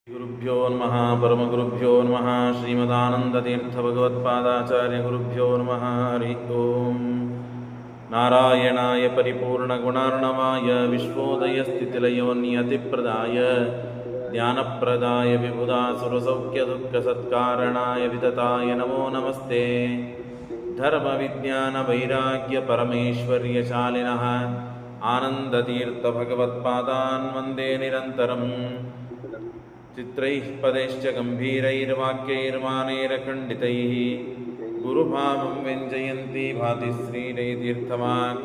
ಗುರುಭ್ಯೋ ನಮಃ ಪರಮಗುರುಭ್ಯೋ ನಮಃ ಶ್ರೀಮದಾನಂದತೀರ್ಥಭಗವತ್ಪಾದಾಚಾರ್ಯಗುರುಭ್ಯೋ ನಮಃ ಹರಿ ಓಂ. ನಾರಾಯಣಾಯ ಪರಿಪೂರ್ಣಗುಣಾರ್ಣವಾಯ ವಿಶ್ವೋದಯಸ್ಥಿತಿಲಯೋನ್ಯತಿಪ್ರದಾಯ ಜ್ಞಾನಪ್ರದಾಯ ವಿಬುಧಾಸುರಸೌಖ್ಯದುಃಖಸತ್ಕಾರಣಾಯ ವಿತತಾಯ ನಮೋ ನಮಸ್ತೆ. ಧರ್ಮವಿಜ್ಞಾನವೈರಾಗ್ಯಪರಮೇಶ್ವರ್ಯಶಾಲಿನಃ ಆನಂದತೀರ್ಥಭಗವತ್ಪಾದಾನ್ ವಂದೇ ನಿರಂತರಂ. ಚಿತ್ರೈಃ ಪದೈಶ್ಚ ಗಂಭೀರೈರ್ವಾಕ್ಯೈರ್ಮಾನೈರಖಂಡಿತೈಃ ಗುರುಭಾವಂ ವ್ಯಂಜಯಂತಿ ಭಾತಿ ಶ್ರೀರೈತೀರ್ಥವಾಕ್.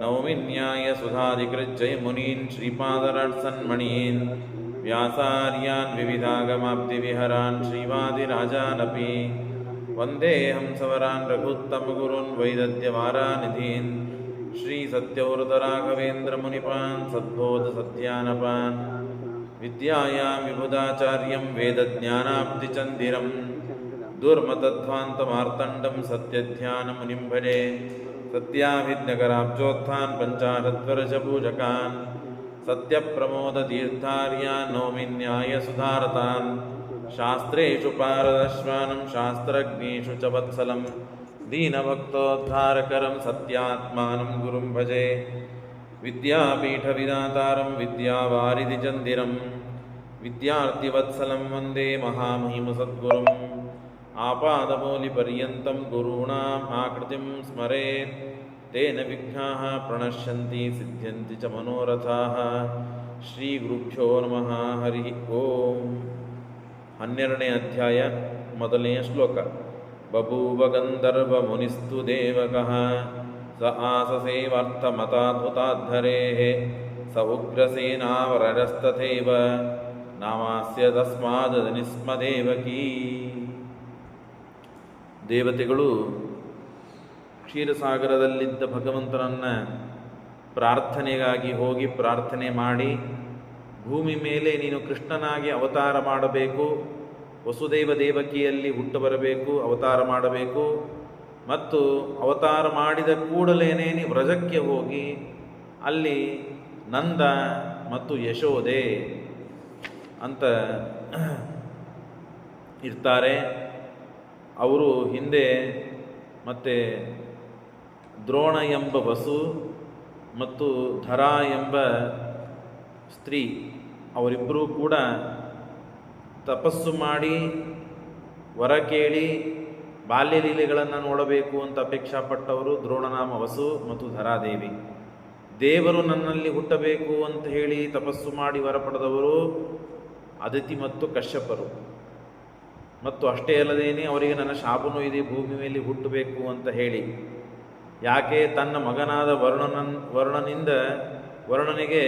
ನೌಮಿ ನ್ಯಾಯಸುಧಾಧಿಕೃಜ್ಜಯ ಮುನೀನ್ ಶ್ರೀಪಾದರಾಟ್ಸನ್ಮಣೀನ್ ವ್ಯಾಸಾರ್ಯಾನ್ ವಿವಿಧಾಗಮಾಬ್ಧಿವಿಹರಾನ್ ಶ್ರೀವಾದಿರಾಜಾನಪಿ. ವಂದೇ ಹಂಸವರಾನ್ ರಘುತ್ತಮಗುರುನ್ ವೈದದ್ಯವಾರಾನಿಧೀನ್ ಶ್ರೀಸತ್ಯವ್ರತರಾಘವೇಂದ್ರಮುನಿಪಾನ್ ಸದ್ಬೋಧಸತ್ಯಾನಪಾನ್. ವಿದ್ಯಾಯಾಂ ವಿಬುಧಾಚಾರ್ಯಂ ವೇದಜ್ಞಾನಾಬ್ಧಿಚಂದಿರಂ ದುರ್ಮತಧ್ವಾಂತಮಾರ್ತಂಡಂ ಸತ್ಯಧ್ಯಾನಮುನಿಂ ಭಜೆ. ಸತ್ಯಾಭಿಜ್ಞಕರಾಬ್ಜೋತ್ಥಾನ್ ಪಂಚಾಶದ್ವರ್ಷಪೂಜಕಾನ್ ಸತ್ಯಪ್ರಮೋದತೀರ್ಥಾರ್ಯಾನ್ ನೌಮಿ ನ್ಯಾಯಸುಧಾರತಾನ್. ಶಾಸ್ತ್ರೇಷು ಪಾರದಶ್ವಾನಂ ಶಾಸ್ತ್ರಜ್ಞೇಷು ಚ ವತ್ಸಲಂ ದೀನಭಕ್ತೋದ್ಧಾರಕರಂ ಸತ್ಯಾತ್ಮಾನಂ ಗುರುಂ ಭಜೆ. ವಿದ್ಯಾಪೀಠವಿದಾತಾರಂ ವಿದ್ಯಾವಾರಿಧಿಚಂದಿರಂ ವಿದ್ಯಾರ್ಥಿವತ್ಸಲಂ ವಂದೇ ಮಹಾಮಹಿಮಸದ್ಗುರುಂ. ಆಪಾದಮೂಲಿಪರ್ಯಂతం ಗುರುಣಾಂ ಆಕೃತಿಂ ಸ್ಮರೇತ್ ತೇನ ವಿಘ್ನಾಃ ಪ್ರಣಶ್ಯಂತಿ ಸಿದ್ಧ್ಯಂತಿ ಚ ಮನೋರಥಾಃ. ಶ್ರೀ ಗುರುಭ್ಯೋ ನಮಃ ಹರಿ ಓಂ. 12ನೇ ಅಧ್ಯಾಯ, ಮೊದಲನೆಯ ಶ್ಲೋಕ. ಬಭೂವ ಗಂಧರ್ವ ಮುನಿಸ್ತು ದೇವಕಃ ಸ ಆಸಸೇವಾರ್ಥಮತಾದ್ಭುತಾದ್ಧರೇಃ ಸ ಉಗ್ರಸೇನಾವರರಸ್ತಥೈವ ನಾಮಾಸ್ಯ ತಸ್ಮಾದನಿಸ್ಮ ದೇವಕೀ. ದೇವತೆಗಳು ಕ್ಷೀರಸಾಗರದಲ್ಲಿದ್ದ ಭಗವಂತನನ್ನು ಪ್ರಾರ್ಥನೆಗಾಗಿ ಹೋಗಿ ಪ್ರಾರ್ಥನೆ ಮಾಡಿ, ಭೂಮಿ ಮೇಲೆ ನೀನು ಕೃಷ್ಣನಾಗಿ ಅವತಾರ ಮಾಡಬೇಕು, ವಸುದೇವ ದೇವಕಿಯಲ್ಲಿ ಹುಟ್ಟು ಬರಬೇಕು, ಅವತಾರ ಮಾಡಬೇಕು, ಮತ್ತು ಅವತಾರ ಮಾಡಿದ ಕೂಡಲೇ ವ್ರಜಕ್ಕೆ ಹೋಗಿ ಅಲ್ಲಿ ನಂದ ಮತ್ತು ಯಶೋದೆ ಅಂತ ಇರ್ತಾರೆ. ಅವರು ಹಿಂದೆ ಮತ್ತೆ ದ್ರೋಣ ಎಂಬ ವಸು ಮತ್ತು ಧರಾ ಎಂಬ ಸ್ತ್ರೀ ಅವರಿಬ್ಬರೂ ಕೂಡ ತಪಸ್ಸು ಮಾಡಿ ವರ ಕೇಳಿ ಬಾಲ್ಯಲೀಲೆಗಳನ್ನು ನೋಡಬೇಕು ಅಂತ ಅಪೇಕ್ಷಾಪಟ್ಟವರು ದ್ರೋಣನಾಮ ವಸು ಮತ್ತು ಧರಾದೇವಿ. ದೇವರು ನನ್ನಲ್ಲಿ ಹುಟ್ಟಬೇಕು ಅಂತ ಹೇಳಿ ತಪಸ್ಸು ಮಾಡಿ ವರ ಪಡೆದವರು ಅದಿತಿ ಮತ್ತು ಕಶ್ಯಪರು. ಮತ್ತು ಅಷ್ಟೇ ಅಲ್ಲದೇನೆ ಅವರಿಗೆ ನನ್ನ ಶಾಪನೂ ಇದೆ, ಭೂಮಿ ಮೇಲೆ ಹುಟ್ಟಬೇಕು ಅಂತ ಹೇಳಿ. ಯಾಕೆ? ತನ್ನ ಮಗನಾದ ವರುಣನಿಗೆ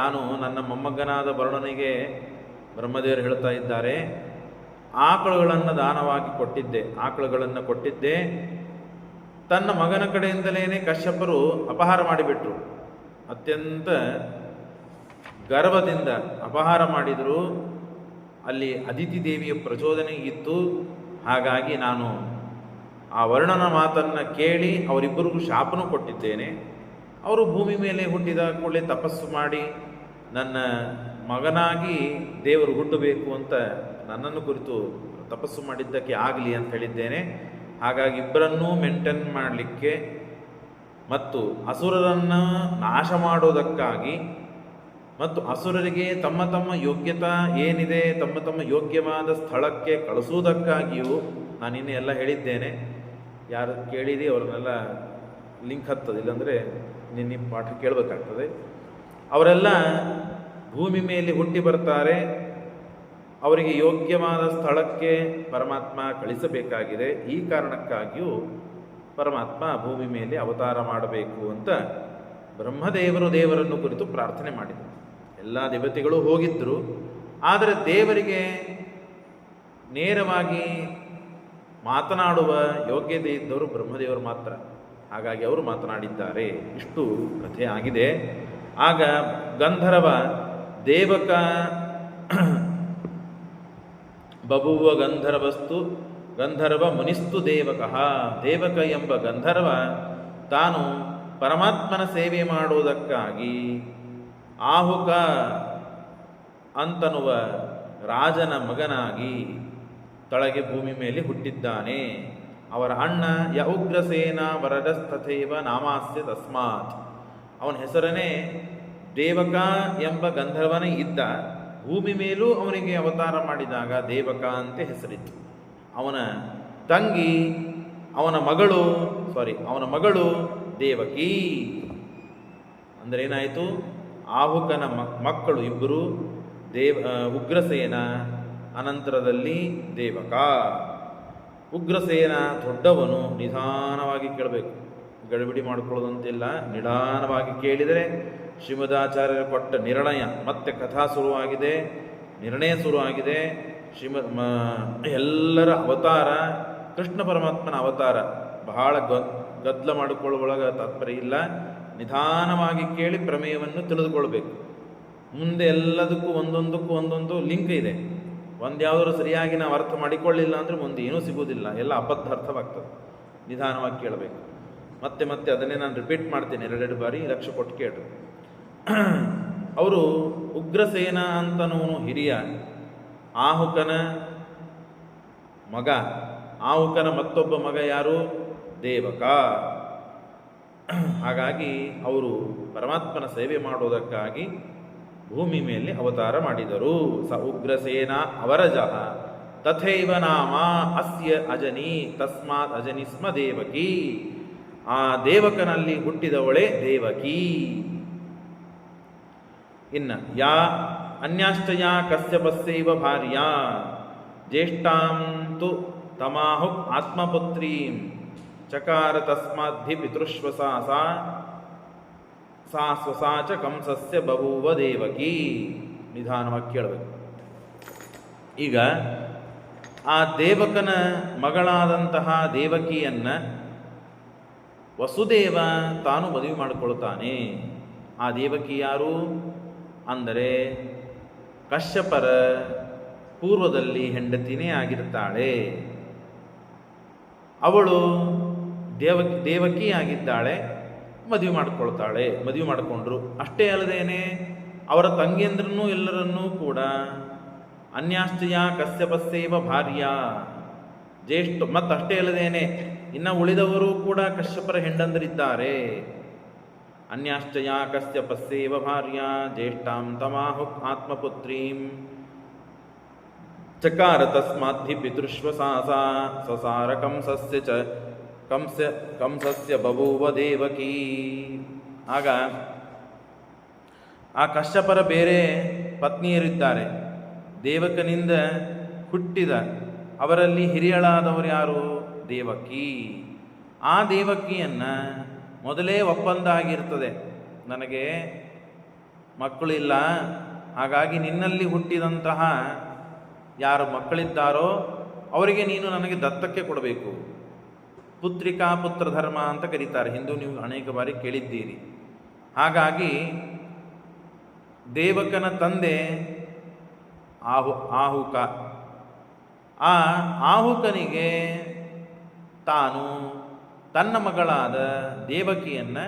ನಾನು ನನ್ನ ಮೊಮ್ಮಗನಾದ ವರುಣನಿಗೆ ಬ್ರಹ್ಮದೇವರು ಹೇಳ್ತಾ ಇದ್ದಾರೆ, ಆಕಳುಗಳನ್ನು ದಾನವಾಗಿ ಕೊಟ್ಟಿದ್ದೆ. ತನ್ನ ಮಗನ ಕಡೆಯಿಂದಲೇ ಕಶ್ಯಪರು ಅಪಹಾರ ಮಾಡಿಬಿಟ್ರು. ಅತ್ಯಂತ ಗರ್ವದಿಂದ ಅಪಹಾರ ಮಾಡಿದರು. ಅಲ್ಲಿ ಅದಿತಿ ದೇವಿಯ ಪ್ರಚೋದನೆ ಇತ್ತು. ಹಾಗಾಗಿ ನಾನು ಆ ವರ್ಣನ ಮಾತನ್ನು ಕೇಳಿ ಅವರಿಬ್ಬರಿಗೂ ಶಾಪನೂ ಕೊಟ್ಟಿದ್ದೇನೆ. ಅವರು ಭೂಮಿ ಮೇಲೆ ಹುಟ್ಟಿದ ಕೂಡಲೇ ತಪಸ್ಸು ಮಾಡಿ ನನ್ನ ಮಗನಾಗಿ ದೇವರು ಹುಟ್ಟಬೇಕು ಅಂತ ನನ್ನನ್ನು ಕುರಿತು ತಪಸ್ಸು ಮಾಡಿದ್ದಕ್ಕೆ ಆಗಲಿ ಅಂತ ಹೇಳಿದ್ದೇನೆ. ಹಾಗಾಗಿ ಇಬ್ಬರನ್ನೂ ಮೇಂಟೈನ್ ಮಾಡಲಿಕ್ಕೆ ಮತ್ತು ಅಸುರರನ್ನು ನಾಶ ಮಾಡೋದಕ್ಕಾಗಿ ಮತ್ತು ಅಸುರರಿಗೆ ತಮ್ಮ ತಮ್ಮ ಯೋಗ್ಯತಾ ಏನಿದೆ ತಮ್ಮ ತಮ್ಮ ಯೋಗ್ಯವಾದ ಸ್ಥಳಕ್ಕೆ ಕಳಿಸುವುದಕ್ಕಾಗಿಯೂ ನಾನು ಇನ್ನೇ ಎಲ್ಲ ಹೇಳಿದ್ದೇನೆ. ಯಾರು ಕೇಳಿರಿ ಅವ್ರನ್ನೆಲ್ಲ ಲಿಂಕ್ ಹತ್ತದ, ಇಲ್ಲಾಂದರೆ ನಿನ್ನೆ ಪಾಠ ಕೇಳಬೇಕಾಗ್ತದೆ. ಅವರೆಲ್ಲ ಭೂಮಿ ಮೇಲೆ ಹುಟ್ಟಿ ಬರ್ತಾರೆ. ಅವರಿಗೆ ಯೋಗ್ಯವಾದ ಸ್ಥಳಕ್ಕೆ ಪರಮಾತ್ಮ ಕಳಿಸಬೇಕಾಗಿದೆ. ಈ ಕಾರಣಕ್ಕಾಗಿಯೂ ಪರಮಾತ್ಮ ಭೂಮಿ ಮೇಲೆ ಅವತಾರ ಮಾಡಬೇಕು ಅಂತ ಬ್ರಹ್ಮದೇವರು ದೇವರನ್ನು ಕುರಿತು ಪ್ರಾರ್ಥನೆ ಮಾಡಿದರು. ಎಲ್ಲ ದೇವತೆಗಳು ಹೋಗಿದ್ದರು, ಆದರೆ ದೇವರಿಗೆ ನೇರವಾಗಿ ಮಾತನಾಡುವ ಯೋಗ್ಯತೆ ಇದ್ದವರು ಬ್ರಹ್ಮದೇವರು ಮಾತ್ರ. ಹಾಗಾಗಿ ಅವರು ಮಾತನಾಡಿದ್ದಾರೆ. ಇಷ್ಟು ಕಥೆ ಆಗಿದೆ. ಆಗ ಗಂಧರ್ವ ದೇವಕ ಬಭುವ ಗಂಧರ್ವ ಮುನಿಸ್ತು ದೇವಕಃ. ದೇವಕ ಎಂಬ ಗಂಧರ್ವ ತಾನು ಪರಮಾತ್ಮನ ಸೇವೆ ಮಾಡುವುದಕ್ಕಾಗಿ ಆಹುಕ ಅಂತನ್ನುವ ರಾಜನ ಮಗನಾಗಿ ತಳಗೆ ಭೂಮಿ ಮೇಲೆ ಹುಟ್ಟಿದ್ದಾನೆ. ಅವರ ಅಣ್ಣ ಯ ಉಗ್ರಸೇನ ವರದಸ್ತಥೈವ ನಾಮಾಸ್ಯ ತಸ್ಮಾತ್. ಅವನ ಹೆಸರನೇ ದೇವಕ ಎಂಬ ಗಂಧರ್ವನೇ ಇದ್ದ. ಭೂಮಿ ಮೇಲೂ ಅವನಿಗೆ ಅವತಾರ ಮಾಡಿದಾಗ ದೇವಕ ಅಂತ ಹೆಸರಿತ್ತು. ಅವನ ತಂಗಿ ಅವನ ಮಗಳು ದೇವಕಿ. ಅಂದರೆ ಏನಾಯಿತು? ಆಹುಕನ ಮಕ್ಕಳು ಇಬ್ಬರು ಉಗ್ರಸೇನ, ಅನಂತರದಲ್ಲಿ ದೇವಕ. ಉಗ್ರಸೇನ ದೊಡ್ಡವನು. ನಿಧಾನವಾಗಿ ಕೇಳಬೇಕು, ಗಡಿಬಿಡಿ ಮಾಡಿಕೊಳ್ಳೋದಂತಿಲ್ಲ. ನಿಧಾನವಾಗಿ ಕೇಳಿದರೆ ಶ್ರೀಮದಾಚಾರ್ಯರು ಕೊಟ್ಟ ನಿರ್ಣಯ. ಮತ್ತೆ ಕಥಾ ಶುರುವಾಗಿದೆ, ನಿರ್ಣಯ ಶುರುವಾಗಿದೆ. ಎಲ್ಲರ ಅವತಾರ ಕೃಷ್ಣ ಪರಮಾತ್ಮನ ಅವತಾರ. ಬಹಳ ಗದ್ದಲ ಮಾಡಿಕೊಳ್ಳುವೊಳಗೆ ತಾತ್ಪರ್ಯ ಇಲ್ಲ. ನಿಧಾನವಾಗಿ ಕೇಳಿ ಪ್ರಮೇಯವನ್ನು ತಿಳಿದುಕೊಳ್ಬೇಕು. ಮುಂದೆ ಎಲ್ಲದಕ್ಕೂ ಒಂದೊಂದು ಲಿಂಕ್ ಇದೆ. ಒಂದ್ಯಾವುದಾದ್ರು ಸರಿಯಾಗಿ ನಾವು ಅರ್ಥ ಮಾಡಿಕೊಳ್ಳಿಲ್ಲ ಅಂದರೆ ಮುಂದೆ ಏನೂ ಸಿಗೋದಿಲ್ಲ, ಎಲ್ಲ ಅಬದ್ಧ ಅರ್ಥವಾಗ್ತದೆ. ನಿಧಾನವಾಗಿ ಕೇಳಬೇಕು. ಮತ್ತೆ ಅದನ್ನೇ ನಾನು ರಿಪೀಟ್ ಮಾಡ್ತೇನೆ 2 ಬಾರಿ, ಲಕ್ಷ್ಯ ಕೊಟ್ಟು ಕೇಳ್ರಿ. ಅವರು ಉಗ್ರಸೇನ ಅಂತನವನು ಹಿರಿಯ, ಆಹುಕನ ಮಗ. ಆಹುಕನ ಮತ್ತೊಬ್ಬ ಮಗ ಯಾರು? ದೇವಕ. ಹಾಗಾಗಿ ಅವರು ಪರಮಾತ್ಮನ ಸೇವೆ ಮಾಡೋದಕ್ಕಾಗಿ ಭೂಮಿ ಮೇಲೆ ಅವತಾರ ಮಾಡಿದರು. ಸ ಉಗ್ರಸೇನ ಅವರಜಃ ತಥೈವ ನಾಮ ಅಸ್ಯ ಅಜನಿ ತಸ್ಮಾತ್ ಅಜನಿ ಸ್ಮ ದೇವಕಿ. ಆ ದೇವಕನಲ್ಲಿ ಹುಟ್ಟಿದವಳೇ ದೇವಕಿ. ಇನ್ನು ಯಾ ಅನ್ಯಾಶ್ಚಯ ಕಶ್ಯಪಸ್ಯೈವ ಭಾರ್ಯ ಜ್ಯೇಷ್ಠಾಂತು ತಮಾಹುಕ್ ಆತ್ಮಪುತ್ರೀಂ ಚಕಾರ ತಸ್ಮಾದ್ಧಿ ಪಿತೃಶ್ವಸಾ ಸಾ ಸ್ವಸಾ ಚ ಕಂಸಸ್ಯ ಬಭೂವ ದೇವಕಿ. ನಿಧಾನವಾಗಿ ಕೇಳಬೇಕು. ಈಗ ಆ ದೇವಕನ ಮಗಳಾದಂತಹ ದೇವಕಿಯನ್ನ ವಸುದೇವ ತಾನು ಮದುವೆ ಮಾಡಿಕೊಳ್ತಾನೆ. ಆ ದೇವಕಿ ಯಾರು ಅಂದರೆ ಕಶ್ಯಪರ ಪೂರ್ವದಲ್ಲಿ ಹೆಂಡತಿನೇ ಆಗಿರ್ತಾಳೆ. ಅವಳು ದೇವಕಿ ಆಗಿದ್ದಾಳೆ, ಮದುವೆ ಮಾಡಿಕೊಂಡ್ರು. ಅಷ್ಟೇ ಅಲ್ಲದೇನೆ ಅವರ ತಂಗಿಯಂದ್ರನ್ನೂ ಎಲ್ಲರನ್ನೂ ಕೂಡ ಅನ್ಯಾಶ್ಚಯ ಕಶ್ಯಪಸ್ಯೈವ ಭಾರ್ಯ ಜ್ಯೇಷ್ಠ. ಮತ್ತಷ್ಟೇ ಅಲ್ಲದೇನೆ ಇನ್ನು ಉಳಿದವರು ಕೂಡ ಕಶ್ಯಪರ ಹೆಂಡಂದರಿದ್ದಾರೆ. ಅನ್ಯಾಶ್ಚಯ ಕಶ್ಯಪಸ್ಯೈವ ಭಾರ್ಯ ಜ್ಯೇಷ್ಠಾಂ ತಮಾಹುಕ್ ಆತ್ಮಪುತ್ರೀಂ ಚಕಾರ ತಸ್ಮಾದ್ಧಿ ಪಿತೃಶ್ವಸಾ ಸಸಾರ ಕಂಸಸ್ಯ ಬಭೂವ ದೇವಕಿ. ಆಗ ಆ ಕಶ್ಯಪರ ಬೇರೆ ಪತ್ನಿಯರಿದ್ದಾರೆ. ದೇವಕನಿಂದ ಹುಟ್ಟಿದ ಅವರಲ್ಲಿ ಹಿರಿಯಳಾದವರು ಯಾರು? ದೇವಕಿ. ಆ ದೇವಕಿಯನ್ನ ಮೊದಲೇ ಒಪ್ಪಂದ ಆಗಿರ್ತದೆ, ನನಗೆ ಮಕ್ಕಳಿಲ್ಲ, ಹಾಗಾಗಿ ನಿನ್ನಲ್ಲಿ ಹುಟ್ಟಿದಂತಹ ಯಾರು ಮಕ್ಕಳಿದ್ದಾರೋ ಅವರಿಗೆ ನೀನು ನನಗೆ ದತ್ತಕ್ಕೆ ಕೊಡಬೇಕು. ಪುತ್ರಿಕಾ ಪುತ್ರ ಧರ್ಮ ಅಂತ ಕರೀತಾರೆ. ಹಿಂದೂ ನೀವು ಅನೇಕ ಬಾರಿ ಕೇಳಿದ್ದೀರಿ. ಹಾಗಾಗಿ ದೇವಕನ ತಂದೆ ಆಹುಕ. ಆ ಆಹುಕನಿಗೆ ತಾನು ತನ್ನ ಮಗಳಾದ ದೇವಕಿಯನ್ನ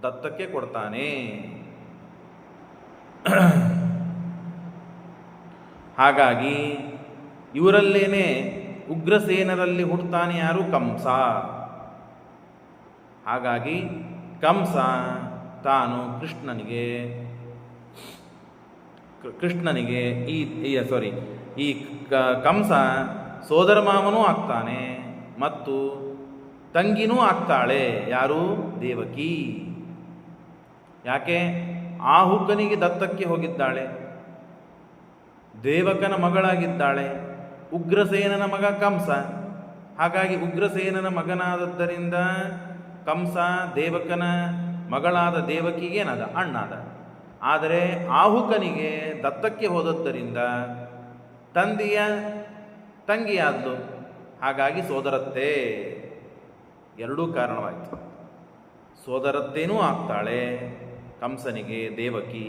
ದತ್ತಕ್ಕೆ ಕೊಡ್ತಾನೆ. ಹಾಗಾಗಿ ಇವರಲ್ಲೇನೆ ಉಗ್ರಸೇನರಲ್ಲಿ ಹುಟ್ಟುತ್ತಾನೆ ಯಾರು? ಕಂಸ. ಹಾಗಾಗಿ ಕಂಸ ತಾನು ಕೃಷ್ಣನಿಗೆ ಈ ಕಂಸ ಸೋದರ ಮಾವನೂ ಆಗ್ತಾನೆ ಮತ್ತು ತಂಗಿನೂ ಆಗ್ತಾಳೆ. ಯಾರು? ದೇವಕಿ. ಯಾಕೆ? ಆಹುಕನಿಗೆ ದತ್ತಕ್ಕೆ ಹೋಗಿದ್ದಾಳೆ, ದೇವಕನ ಮಗಳಾಗಿದ್ದಾಳೆ. ಉಗ್ರಸೇನನ ಮಗ ಕಂಸ. ಹಾಗಾಗಿ ಉಗ್ರಸೇನನ ಮಗನಾದದ್ದರಿಂದ ಕಂಸ ದೇವಕನ ಮಗಳಾದ ದೇವಕಿಗೇನಾದ? ಅಣ್ಣಾದ. ಆದರೆ ಆಹುಕನಿಗೆ ದತ್ತಕ್ಕೆ ಹೋದದ್ದರಿಂದ ತಂದೆಯ ತಂಗಿಯಾದ್ಲು. ಹಾಗಾಗಿ ಸೋದರತ್ತೆ. ಎರಡೂ ಕಾರಣವಾಯಿತು. ಸೋದರತ್ತೇನೂ ಆಗ್ತಾಳೆ ಕಂಸನಿಗೆ ದೇವಕಿ.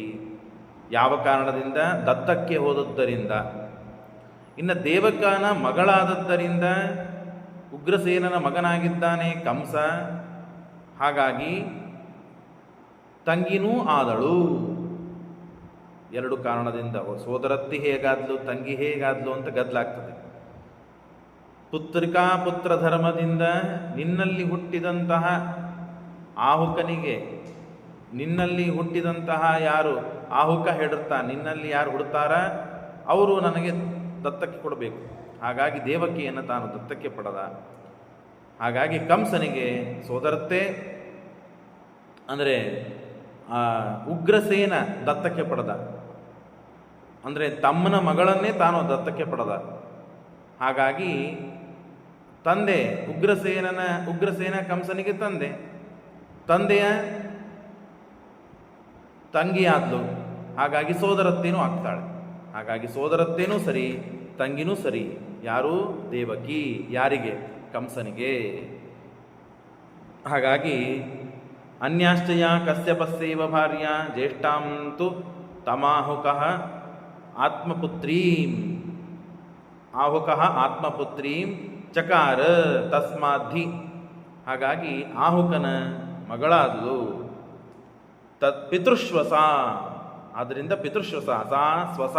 ಯಾವ ಕಾರಣದಿಂದ? ದತ್ತಕ್ಕೆ ಹೋದದ್ದರಿಂದ. ಇನ್ನು ದೇವಕನ ಮಗಳಾದದ್ದರಿಂದ ಉಗ್ರಸೇನನ ಮಗನಾಗಿದ್ದಾನೆ ಕಂಸ. ಹಾಗಾಗಿ ತಂಗಿನೂ ಆದಳು. ಎರಡು ಕಾರಣದಿಂದ. ಸೋದರತ್ತಿ ಹೇಗಾದ್ಲು, ತಂಗಿ ಹೇಗಾದ್ಲು ಅಂತ ಗದ್ದಲಾಗ್ತದೆ. ಪುತ್ರಿಕಾ ಪುತ್ರ ಧರ್ಮದಿಂದ ನಿನ್ನಲ್ಲಿ ಹುಟ್ಟಿದಂತಹ ಆಹುಕನಿಗೆ, ನಿನ್ನಲ್ಲಿ ಹುಟ್ಟಿದಂತಹ ಯಾರು ಆಹುಕ ಹೆಡುತ್ತಾ, ನಿನ್ನಲ್ಲಿ ಯಾರು ಹುಡ್ತಾರ ಅವರು ನನಗೆ ದತ್ತಕ್ಕೆ ಕೊಡಬೇಕು. ಹಾಗಾಗಿ ದೇವಕಿಯನ್ನು ತಾನು ದತ್ತಕ್ಕೆ ಪಡೆದ. ಹಾಗಾಗಿ ಕಂಸನಿಗೆ ಸೋದರತ್ತೆ ಅಂದರೆ ಉಗ್ರಸೇನ ದತ್ತಕ್ಕೆ ಪಡೆದ, ಅಂದರೆ ತಮ್ಮನ ಮಗಳನ್ನೇ ತಾನು ದತ್ತಕ್ಕೆ ಪಡೆದ. ಹಾಗಾಗಿ ತಂದೆ ಉಗ್ರಸೇನ ಕಂಸನಿಗೆ ತಂದೆಯ ತಂಗಿ ಆದ್ಲು. ಹಾಗಾಗಿ ಸೋದರತ್ತೇನೂ ಆಗ್ತಾಳೆ. ಹಾಗಾಗಿ ಸೋದರತ್ತೇನೂ ಸರಿ, ತಂಗಿನೂ ಸರಿ. ಯಾರು? ದೇವಕಿ. ಯಾರಿಗೆ? ಕಂಸನಿಗೆ. ಹಾಗಾಗಿ ಅನ್ಯಾಶ್ಚಯ ಕಶ್ಯಪಸ್ಯೈವ ಭಾರ್ಯ ಜ್ಯೇಷ್ಠಾಂತು ತಮಾಹುಕಃ ಆತ್ಮಪುತ್ರೀಂ ಆತ್ಮಪುತ್ರೀಂ ಚಕಾರ ತಸ್ಮಾಧಿ. ಹಾಗಾಗಿ ಆಹುಕನ ಮಗಳಾದಲು. ಪಿತೃಶ್ವಸ, ಆದ್ದರಿಂದ ಪಿತೃಶ್ವಸ. ಸಾ ಸ್ವಸ,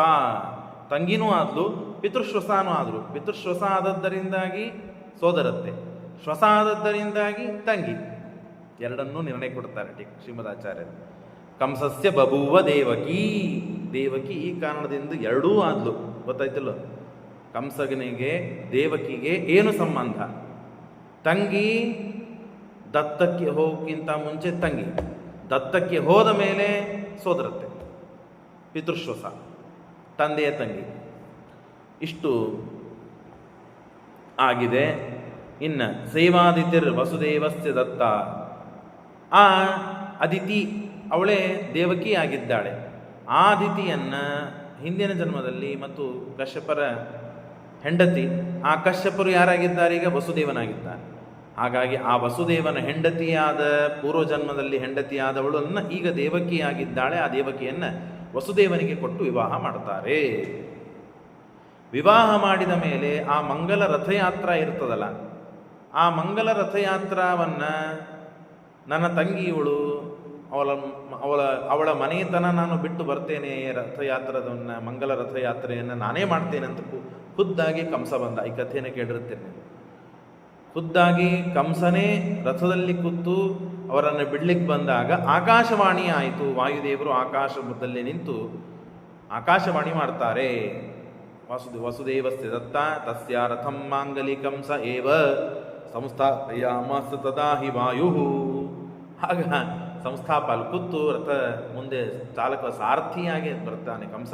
ತಂಗಿನೂ ಆದ್ಲು, ಪಿತೃಶ್ವಸಾನೂ ಆದರು. ಪಿತೃಶ್ವಸ ಆದದ್ದರಿಂದಾಗಿ ಸೋದರತ್ತೆ, ಶ್ವಸ ಆದದ್ದರಿಂದಾಗಿ ತಂಗಿ. ಎರಡನ್ನೂ ನಿರ್ಣಯ ಕೊಡ್ತಾರೆ ಶ್ರೀಮದಾಚಾರ್ಯರು. ಕಂಸಸ್ಯ ಬಭೂವ ದೇವಕಿ. ದೇವಕಿ ಈ ಕಾರಣದಿಂದ ಎರಡೂ ಆದ್ಲು. ಗೊತ್ತಾಯ್ತಲ್ಲ, ಕಂಸನಿಗೆ ದೇವಕಿಗೆ ಏನು ಸಂಬಂಧ? ತಂಗಿ ದತ್ತಕ್ಕೆ ಹೋಗಕ್ಕಿಂತ ಮುಂಚೆ ತಂಗಿ, ದತ್ತಕ್ಕೆ ಹೋದ ಮೇಲೆ ಸೋದರತ್ತೆ, ಪಿತೃಶ್ವಸ, ತಂದೆಯ ತಂಗಿ. ಇಷ್ಟು ಆಗಿದೆ. ಇನ್ನು ಸೇವಾದಿತಿರ್ ವಸುದೇವಸ್ಯ ದತ್ತ. ಆ ಅದಿತಿ ಅವಳೇ ದೇವಕಿ ಆಗಿದ್ದಾಳೆ. ಆ ಅದಿತಿಯನ್ನು ಹಿಂದಿನ ಜನ್ಮದಲ್ಲಿ ಮತ್ತು ಕಶ್ಯಪರ ಹೆಂಡತಿ, ಆ ಕಶ್ಯಪರು ಯಾರಾಗಿದ್ದಾರೆ? ಈಗ ವಸುದೇವನಾಗಿದ್ದಾನೆ. ಹಾಗಾಗಿ ಆ ವಸುದೇವನ ಹೆಂಡತಿಯಾದ ಪೂರ್ವಜನ್ಮದಲ್ಲಿ ಹೆಂಡತಿಯಾದವಳನ್ನು ಈಗ ದೇವಕಿಯಾಗಿದ್ದಾಳೆ. ಆ ದೇವಕಿಯನ್ನು ವಸುದೇವನಿಗೆ ಕೊಟ್ಟು ವಿವಾಹ ಮಾಡ್ತಾರೆ. ವಿವಾಹ ಮಾಡಿದ ಮೇಲೆ ಆ ಮಂಗಲ ರಥಯಾತ್ರ ಇರ್ತದಲ್ಲ, ಆ ಮಂಗಲ ರಥಯಾತ್ರವನ್ನು ನನ್ನ ತಂಗಿಯವಳು ಅವಳ ಮನೆತನ ನಾನು ಬಿಟ್ಟು ಬರ್ತೇನೆ, ರಥಯಾತ್ರದನ್ನು ಮಂಗಲ ರಥಯಾತ್ರೆಯನ್ನು ನಾನೇ ಮಾಡ್ತೇನೆ ಅಂತ ಖುದ್ದಾಗಿ ಕಂಸ ಬಂದ. ಈ ಕಥೆಯನ್ನು ಕೇಳಿರುತ್ತೇನೆ. ಖುದ್ದಾಗಿ ಕಂಸನೇ ರಥದಲ್ಲಿ ಕೂತು ಅವರನ್ನು ಬಿಡ್ಲಿಕ್ಕೆ ಬಂದಾಗ ಆಕಾಶವಾಣಿ ಆಯಿತು. ವಾಯುದೇವರು ಆಕಾಶದಲ್ಲಿ ನಿಂತು ಆಕಾಶವಾಣಿ ಮಾಡ್ತಾರೆ. ವಸುದೇವಸ್ಯ ದತ್ತ ತಸ್ಯ ರಥಂ ಮಾಂಗಲಿಕಂ ಸ ಏವ ಸಂಸ್ಥಾಪಯಾಮಾಸ ತದಾ ಹಿ ವಾಯು. ಆಗ ಸಂಸ್ಥಾಪಲ್ ಕೂತು ರಥ ಮುಂದೆ ಚಾಲಕ ಸಾರಥಿಯಾಗಿ ಬರ್ತಾನೆ ಕಂಸ.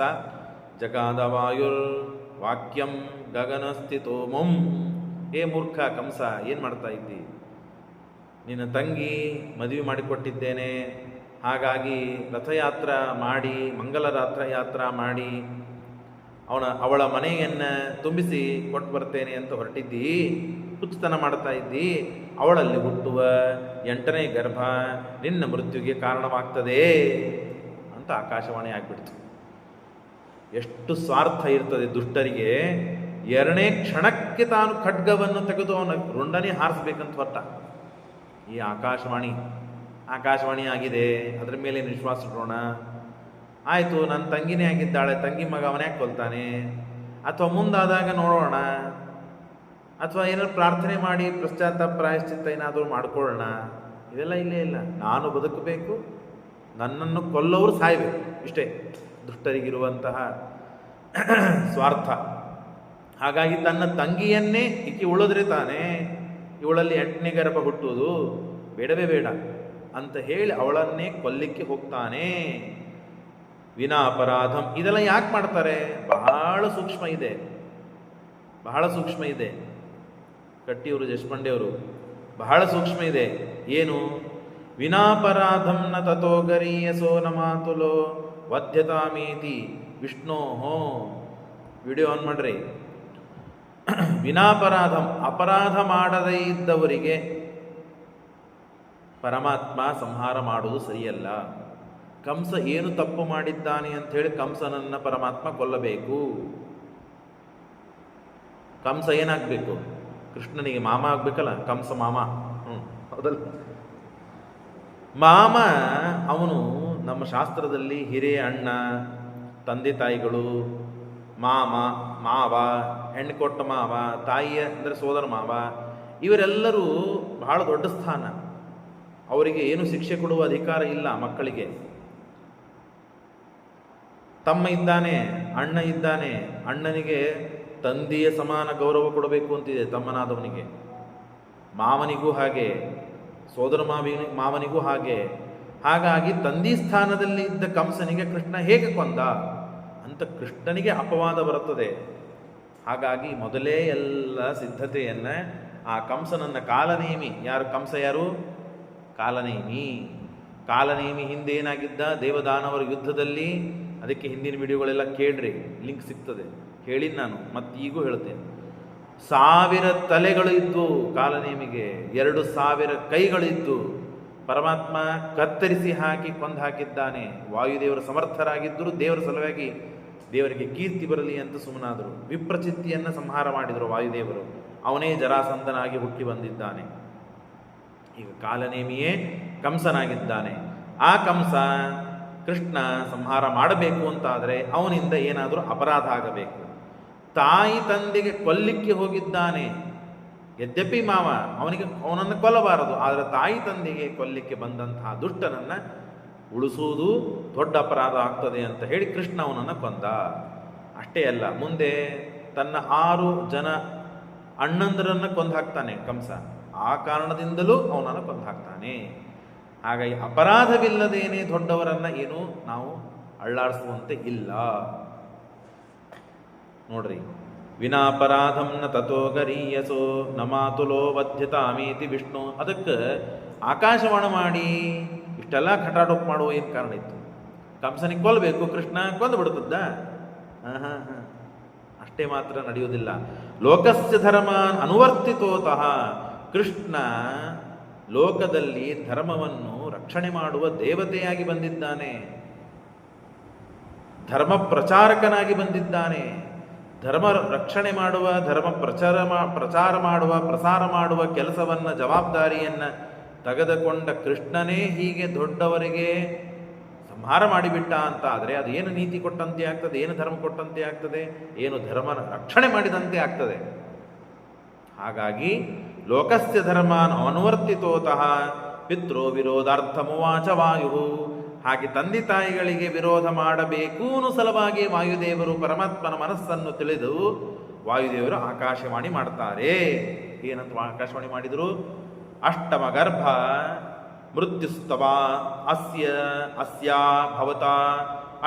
ಜಗಾದ ವಾಯುರ್ ವಾಕ್ಯಂ ಗಗನಸ್ಥಿತೋ ಮಂ. ಏ ಮೂರ್ಖ ಕಂಸ, ಏನು ಮಾಡ್ತಾ ಇದ್ದಿ? ನಿನ್ನ ತಂಗಿ ಮದುವೆ ಮಾಡಿಕೊಟ್ಟಿದ್ದೇನೆ, ಹಾಗಾಗಿ ರಥಯಾತ್ರ ಮಾಡಿ, ಮಂಗಲ ರಥಯಾತ್ರ ಮಾಡಿ ಅವಳ ಮನೆಯನ್ನು ತುಂಬಿಸಿ ಕೊಟ್ಟು ಬರ್ತೇನೆ ಅಂತ ಹೊರಟಿದ್ದಿ. ಹುಚ್ಚುತನ ಮಾಡ್ತಾ ಇದ್ದಿ. ಅವಳಲ್ಲಿ ಹುಟ್ಟುವ 8ನೇ ಗರ್ಭ ನಿನ್ನ ಮೃತ್ಯುಗೆ ಕಾರಣವಾಗ್ತದೆ ಅಂತ ಆಕಾಶವಾಣಿ ಆಗ್ಬಿಡ್ತು. ಎಷ್ಟು ಸ್ವಾರ್ಥ ಇರ್ತದೆ ದುಷ್ಟರಿಗೆ. 2ನೇ ಕ್ಷಣಕ್ಕೆ ತಾನು ಖಡ್ಗವನ್ನು ತೆಗೆದು ಅವನ ರುಂಡನೇ ಹಾರಿಸ್ಬೇಕಂತ ಹೊರಟ. ಈ ಆಕಾಶವಾಣಿ ಆಗಿದೆ, ಅದರ ಮೇಲೆ ವಿಶ್ವಾಸ ಇಡೋಣ. ಆಯಿತು, ನನ್ನ ತಂಗಿನೇ ಆಗಿದ್ದಾಳೆ, ತಂಗಿ ಮಗ ಅವನ್ಯಾಕೆ ಕೊಲ್ತಾನೆ? ಅಥವಾ ಮುಂದಾದಾಗ ನೋಡೋಣ, ಅಥವಾ ಏನಾದ್ರು ಪ್ರಾರ್ಥನೆ ಮಾಡಿ ಪಶ್ಚಾತ್ತಾಪ ಪ್ರಾಯಶ್ಚಿತ್ತ ಏನಾದರೂ ಮಾಡ್ಕೊಳ್ಳೋಣ. ಇವೆಲ್ಲ ಇಲ್ಲೇ ಇಲ್ಲ. ನಾನು ಬದುಕಬೇಕು, ನನ್ನನ್ನು ಕೊಲ್ಲೋರು ಸಾಯಬೇಕು. ಇಷ್ಟೇ ದುಷ್ಟರಿಗಿರುವಂತಹ ಸ್ವಾರ್ಥ. ಹಾಗಾಗಿ ತನ್ನ ತಂಗಿಯನ್ನೇ ಈಕೆ ಉಳಿದ್ರೆ ತಾನೇ ಇವಳಲ್ಲಿ 8ನೇ ಗರ್ಭ ಹುಟ್ಟುವುದು, ಬೇಡವೇ ಬೇಡ ಅಂತ ಹೇಳಿ ಅವಳನ್ನೇ ಕೊಲ್ಲಿಕ್ಕೆ ಹೋಗ್ತಾನೆ. ವಿನಾ ಅಪರಾಧಂ. ಇದೆಲ್ಲ ಯಾಕೆ ಮಾಡ್ತಾರೆ? ಬಹಳ ಸೂಕ್ಷ್ಮ ಇದೆ. ಕಟ್ಟಿಯವರು ದೇಶಪಾಂಡೆಯವರು ಬಹಳ ಸೂಕ್ಷ್ಮ ಇದೆ. ಏನು? ವಿನಾಪರಾಧಂ ನ ತಥೋ ಗರೀಯಸೋ ನಮಾತುಲೋ ವಧ್ಯತಾಮೀತಿ ವಿಷ್ಣೋ. ವಿಡಿಯೋ ಆನ್ ಮಾಡ್ರಿ. ವಿನಾಪರಾಧಂ, ಅಪರಾಧ ಮಾಡದೇ ಇದ್ದವರಿಗೆ ಪರಮಾತ್ಮ ಸಂಹಾರ ಮಾಡುವುದು ಸರಿಯಲ್ಲ. ಕಂಸ ಏನು ತಪ್ಪು ಮಾಡಿದ್ದಾನೆ ಅಂಥೇಳಿ ಕಂಸನನ್ನು ಪರಮಾತ್ಮ ಕೊಲ್ಲಬೇಕು. ಕಂಸ ಏನಾಗಬೇಕು? ಕೃಷ್ಣನಿಗೆ ಮಾಮ ಆಗಬೇಕಲ್ಲ, ಕಂಸ ಮಾಮ. ಹೌದಲ್ಲ? ಮಾಮ ಅವನು ನಮ್ಮ ಶಾಸ್ತ್ರದಲ್ಲಿ ಹಿರಿಯ ಅಣ್ಣ, ತಂದೆ ತಾಯಿಗಳು, ಮಾವ, ಹೆಣ್ಣು ಕೊಟ್ಟ ಮಾವ, ತಾಯಿಯ ಅಂದರೆ ಸೋದರ ಮಾವ, ಇವರೆಲ್ಲರೂ ಬಹಳ ದೊಡ್ಡ ಸ್ಥಾನ. ಅವರಿಗೆ ಏನು ಶಿಕ್ಷೆ ಕೊಡುವ ಅಧಿಕಾರ ಇಲ್ಲ ಮಕ್ಕಳಿಗೆ. ತಮ್ಮ ಇದ್ದಾನೆ, ಅಣ್ಣ ಇದ್ದಾನೆ, ಅಣ್ಣನಿಗೆ ತಂದೆಯ ಸಮಾನ ಗೌರವ ಕೊಡಬೇಕು ಅಂತಿದೆ ತಮ್ಮನಾದವನಿಗೆ. ಮಾವನಿಗೂ ಹಾಗೆ, ಸೋದರ ಮಾವನಿಗೂ ಹಾಗೆ. ಹಾಗಾಗಿ ತಂದಿ ಸ್ಥಾನದಲ್ಲಿ ಇದ್ದ ಕಂಸನಿಗೆ ಕೃಷ್ಣ ಹೇಗೆ ಕೊಂದ ಅಂತ ಕೃಷ್ಣನಿಗೆ ಅಪವಾದ ಬರುತ್ತದೆ. ಹಾಗಾಗಿ ಮೊದಲೇ ಎಲ್ಲ ಸಿದ್ಧತೆಯನ್ನು ಆ ಕಂಸನನ್ನು ಕಾಲನೇಮಿ, ಯಾರು ಕಂಸ ಯಾರು? ಕಾಲನೇಮಿ ಹಿಂದೆ ಏನಾಗಿದ್ದ? ದೇವದಾನವರ ಯುದ್ಧದಲ್ಲಿ. ಅದಕ್ಕೆ ಹಿಂದಿನ ವಿಡಿಯೋಗಳೆಲ್ಲ ಕೇಳ್ರಿ, ಲಿಂಕ್ ಸಿಗ್ತದೆ. ಹೇಳಿನ ನಾನು, ಮತ್ತು ಈಗೂ ಹೇಳ್ತೇನೆ. 1000 ತಲೆಗಳು ಇದ್ದು ಕಾಲನೇಮಿಗೆ, 2,000 ಕೈಗಳಿದ್ದು ಪರಮಾತ್ಮ ಕತ್ತರಿಸಿ ಹಾಕಿ ಕೊಂದು ಹಾಕಿದ್ದಾನೆ. ವಾಯುದೇವರು ಸಮರ್ಥರಾಗಿದ್ದರು, ದೇವರ ಸಲುವಾಗಿ ದೇವರಿಗೆ ಕೀರ್ತಿ ಬರಲಿ ಅಂತ ಸುಮ್ಮನಾದರು. ವಿಪ್ರಚಿತ್ತಿಯನ್ನು ಸಂಹಾರ ಮಾಡಿದರು ವಾಯುದೇವರು. ಅವನೇ ಜರಾಸಂಧನಾಗಿ ಹುಟ್ಟಿ ಬಂದಿದ್ದಾನೆ. ಈಗ ಕಾಲನೇಮಿಯೇ ಕಂಸನಾಗಿದ್ದಾನೆ. ಆ ಕಂಸ ಕೃಷ್ಣ ಸಂಹಾರ ಮಾಡಬೇಕು ಅಂತಾದರೆ ಅವನಿಂದ ಏನಾದರೂ ಅಪರಾಧ ಆಗಬೇಕು. ತಾಯಿ ತಂದೆಗೆ ಕೊಲ್ಲಿಕ್ಕೆ ಹೋಗಿದ್ದಾನೆ. ಯದ್ಯಪಿ ಮಾವ ಅವನನ್ನು ಕೊಲ್ಲಬಾರದು, ಆದರೆ ತಾಯಿ ತಂದೆಗೆ ಕೊಲ್ಲಿಕ್ಕೆ ಬಂದಂತಹ ದುಷ್ಟನನ್ನು ಉಳಿಸುವುದು ದೊಡ್ಡ ಅಪರಾಧ ಆಗ್ತದೆ ಅಂತ ಹೇಳಿ ಕೃಷ್ಣ ಅವನನ್ನು ಕೊಂದ. ಅಷ್ಟೇ ಅಲ್ಲ, ಮುಂದೆ ತನ್ನ 6 ಜನ ಅಣ್ಣಂದರನ್ನು ಕೊಂದು ಹಾಕ್ತಾನೆ ಕಂಸ. ಆ ಕಾರಣದಿಂದಲೂ ಅವನನ್ನು ಕೊಂದು ಹಾಕ್ತಾನೆ. ಹಾಗಾಗಿ ಅಪರಾಧವಿಲ್ಲದೇನೆ ದೊಡ್ಡವರನ್ನು ಏನು ನಾವು ಅಳ್ಳಾಡಿಸುವಂತೆ ಇಲ್ಲ. ನೋಡ್ರಿ, ವಿನಾಪರಾಧಂ ನ ತಥೋ ಗರೀಯಸೋ ನ ಮಾತುಲೋ ವಧ್ಯತಾಮೀತಿ ವಿಷ್ಣು. ಅದಕ್ಕೆ ಆಕಾಶವಾಣಿ ಮಾಡಿ ಇಷ್ಟೆಲ್ಲ ಖಟಾಟೋಪ್ ಮಾಡುವ ಏನು ಕಾರಣ ಇತ್ತು? ಕಂಸನಿಗೆ ಕೊಲ್ಲಬೇಕು, ಕೃಷ್ಣ ಕೊಂದು ಬಿಡುತ್ತದ್ದ? ಅಷ್ಟೇ ಮಾತ್ರ ನಡೆಯುವುದಿಲ್ಲ. ಲೋಕಸ್ಯ ಧರ್ಮಾನ್ ಅನುವರ್ತಿತೋತಃ. ಕೃಷ್ಣ ಲೋಕದಲ್ಲಿ ಧರ್ಮವನ್ನು ರಕ್ಷಣೆ ಮಾಡುವ ದೇವತೆಯಾಗಿ ಬಂದಿದ್ದಾನೆ, ಧರ್ಮ ಪ್ರಚಾರಕನಾಗಿ ಬಂದಿದ್ದಾನೆ. ಧರ್ಮ ರಕ್ಷಣೆ ಮಾಡುವ, ಧರ್ಮ ಪ್ರಚಾರ ಮಾಡುವ, ಪ್ರಸಾರ ಮಾಡುವ ಕೆಲಸವನ್ನು, ಜವಾಬ್ದಾರಿಯನ್ನು ತೆಗೆದುಕೊಂಡ ಕೃಷ್ಣನೇ ಹೀಗೆ ದೊಡ್ಡವರಿಗೆ ಸಂಹಾರ ಮಾಡಿಬಿಟ್ಟ ಅಂತ ಆದರೆ ಅದು ಏನು ನೀತಿ ಕೊಟ್ಟಂತೆ ಆಗ್ತದೆ? ಏನು ಧರ್ಮ ಕೊಟ್ಟಂತೆ ಆಗ್ತದೆ? ಏನು ಧರ್ಮ ರಕ್ಷಣೆ ಮಾಡಿದಂತೆ ಆಗ್ತದೆ? ಹಾಗಾಗಿ ಲೋಕಸ್ಯ ಧರ್ಮಾನ್ ಅನುವರ್ತಿತೋತಃ ಪಿತೃ ವಿರೋಧಾರ್ಥಮುವಾಚ ವಾಯು. ಹಾಗೆ ತಂದೆ ತಾಯಿಗಳಿಗೆ ವಿರೋಧ ಮಾಡಬೇಕು ಅನ್ನೋ ಸಲುವಾಗಿ ವಾಯುದೇವರು ಪರಮಾತ್ಮನ ಮನಸ್ಸನ್ನು ತಿಳಿದು ವಾಯುದೇವರು ಆಕಾಶವಾಣಿ ಮಾಡ್ತಾರೆ. ಏನಂತ ಆಕಾಶವಾಣಿ ಮಾಡಿದರು? ಅಷ್ಟಮ ಗರ್ಭ ಮೃತ್ಯುಸ್ತವ ಅಸ್ಯಾ ಭವತ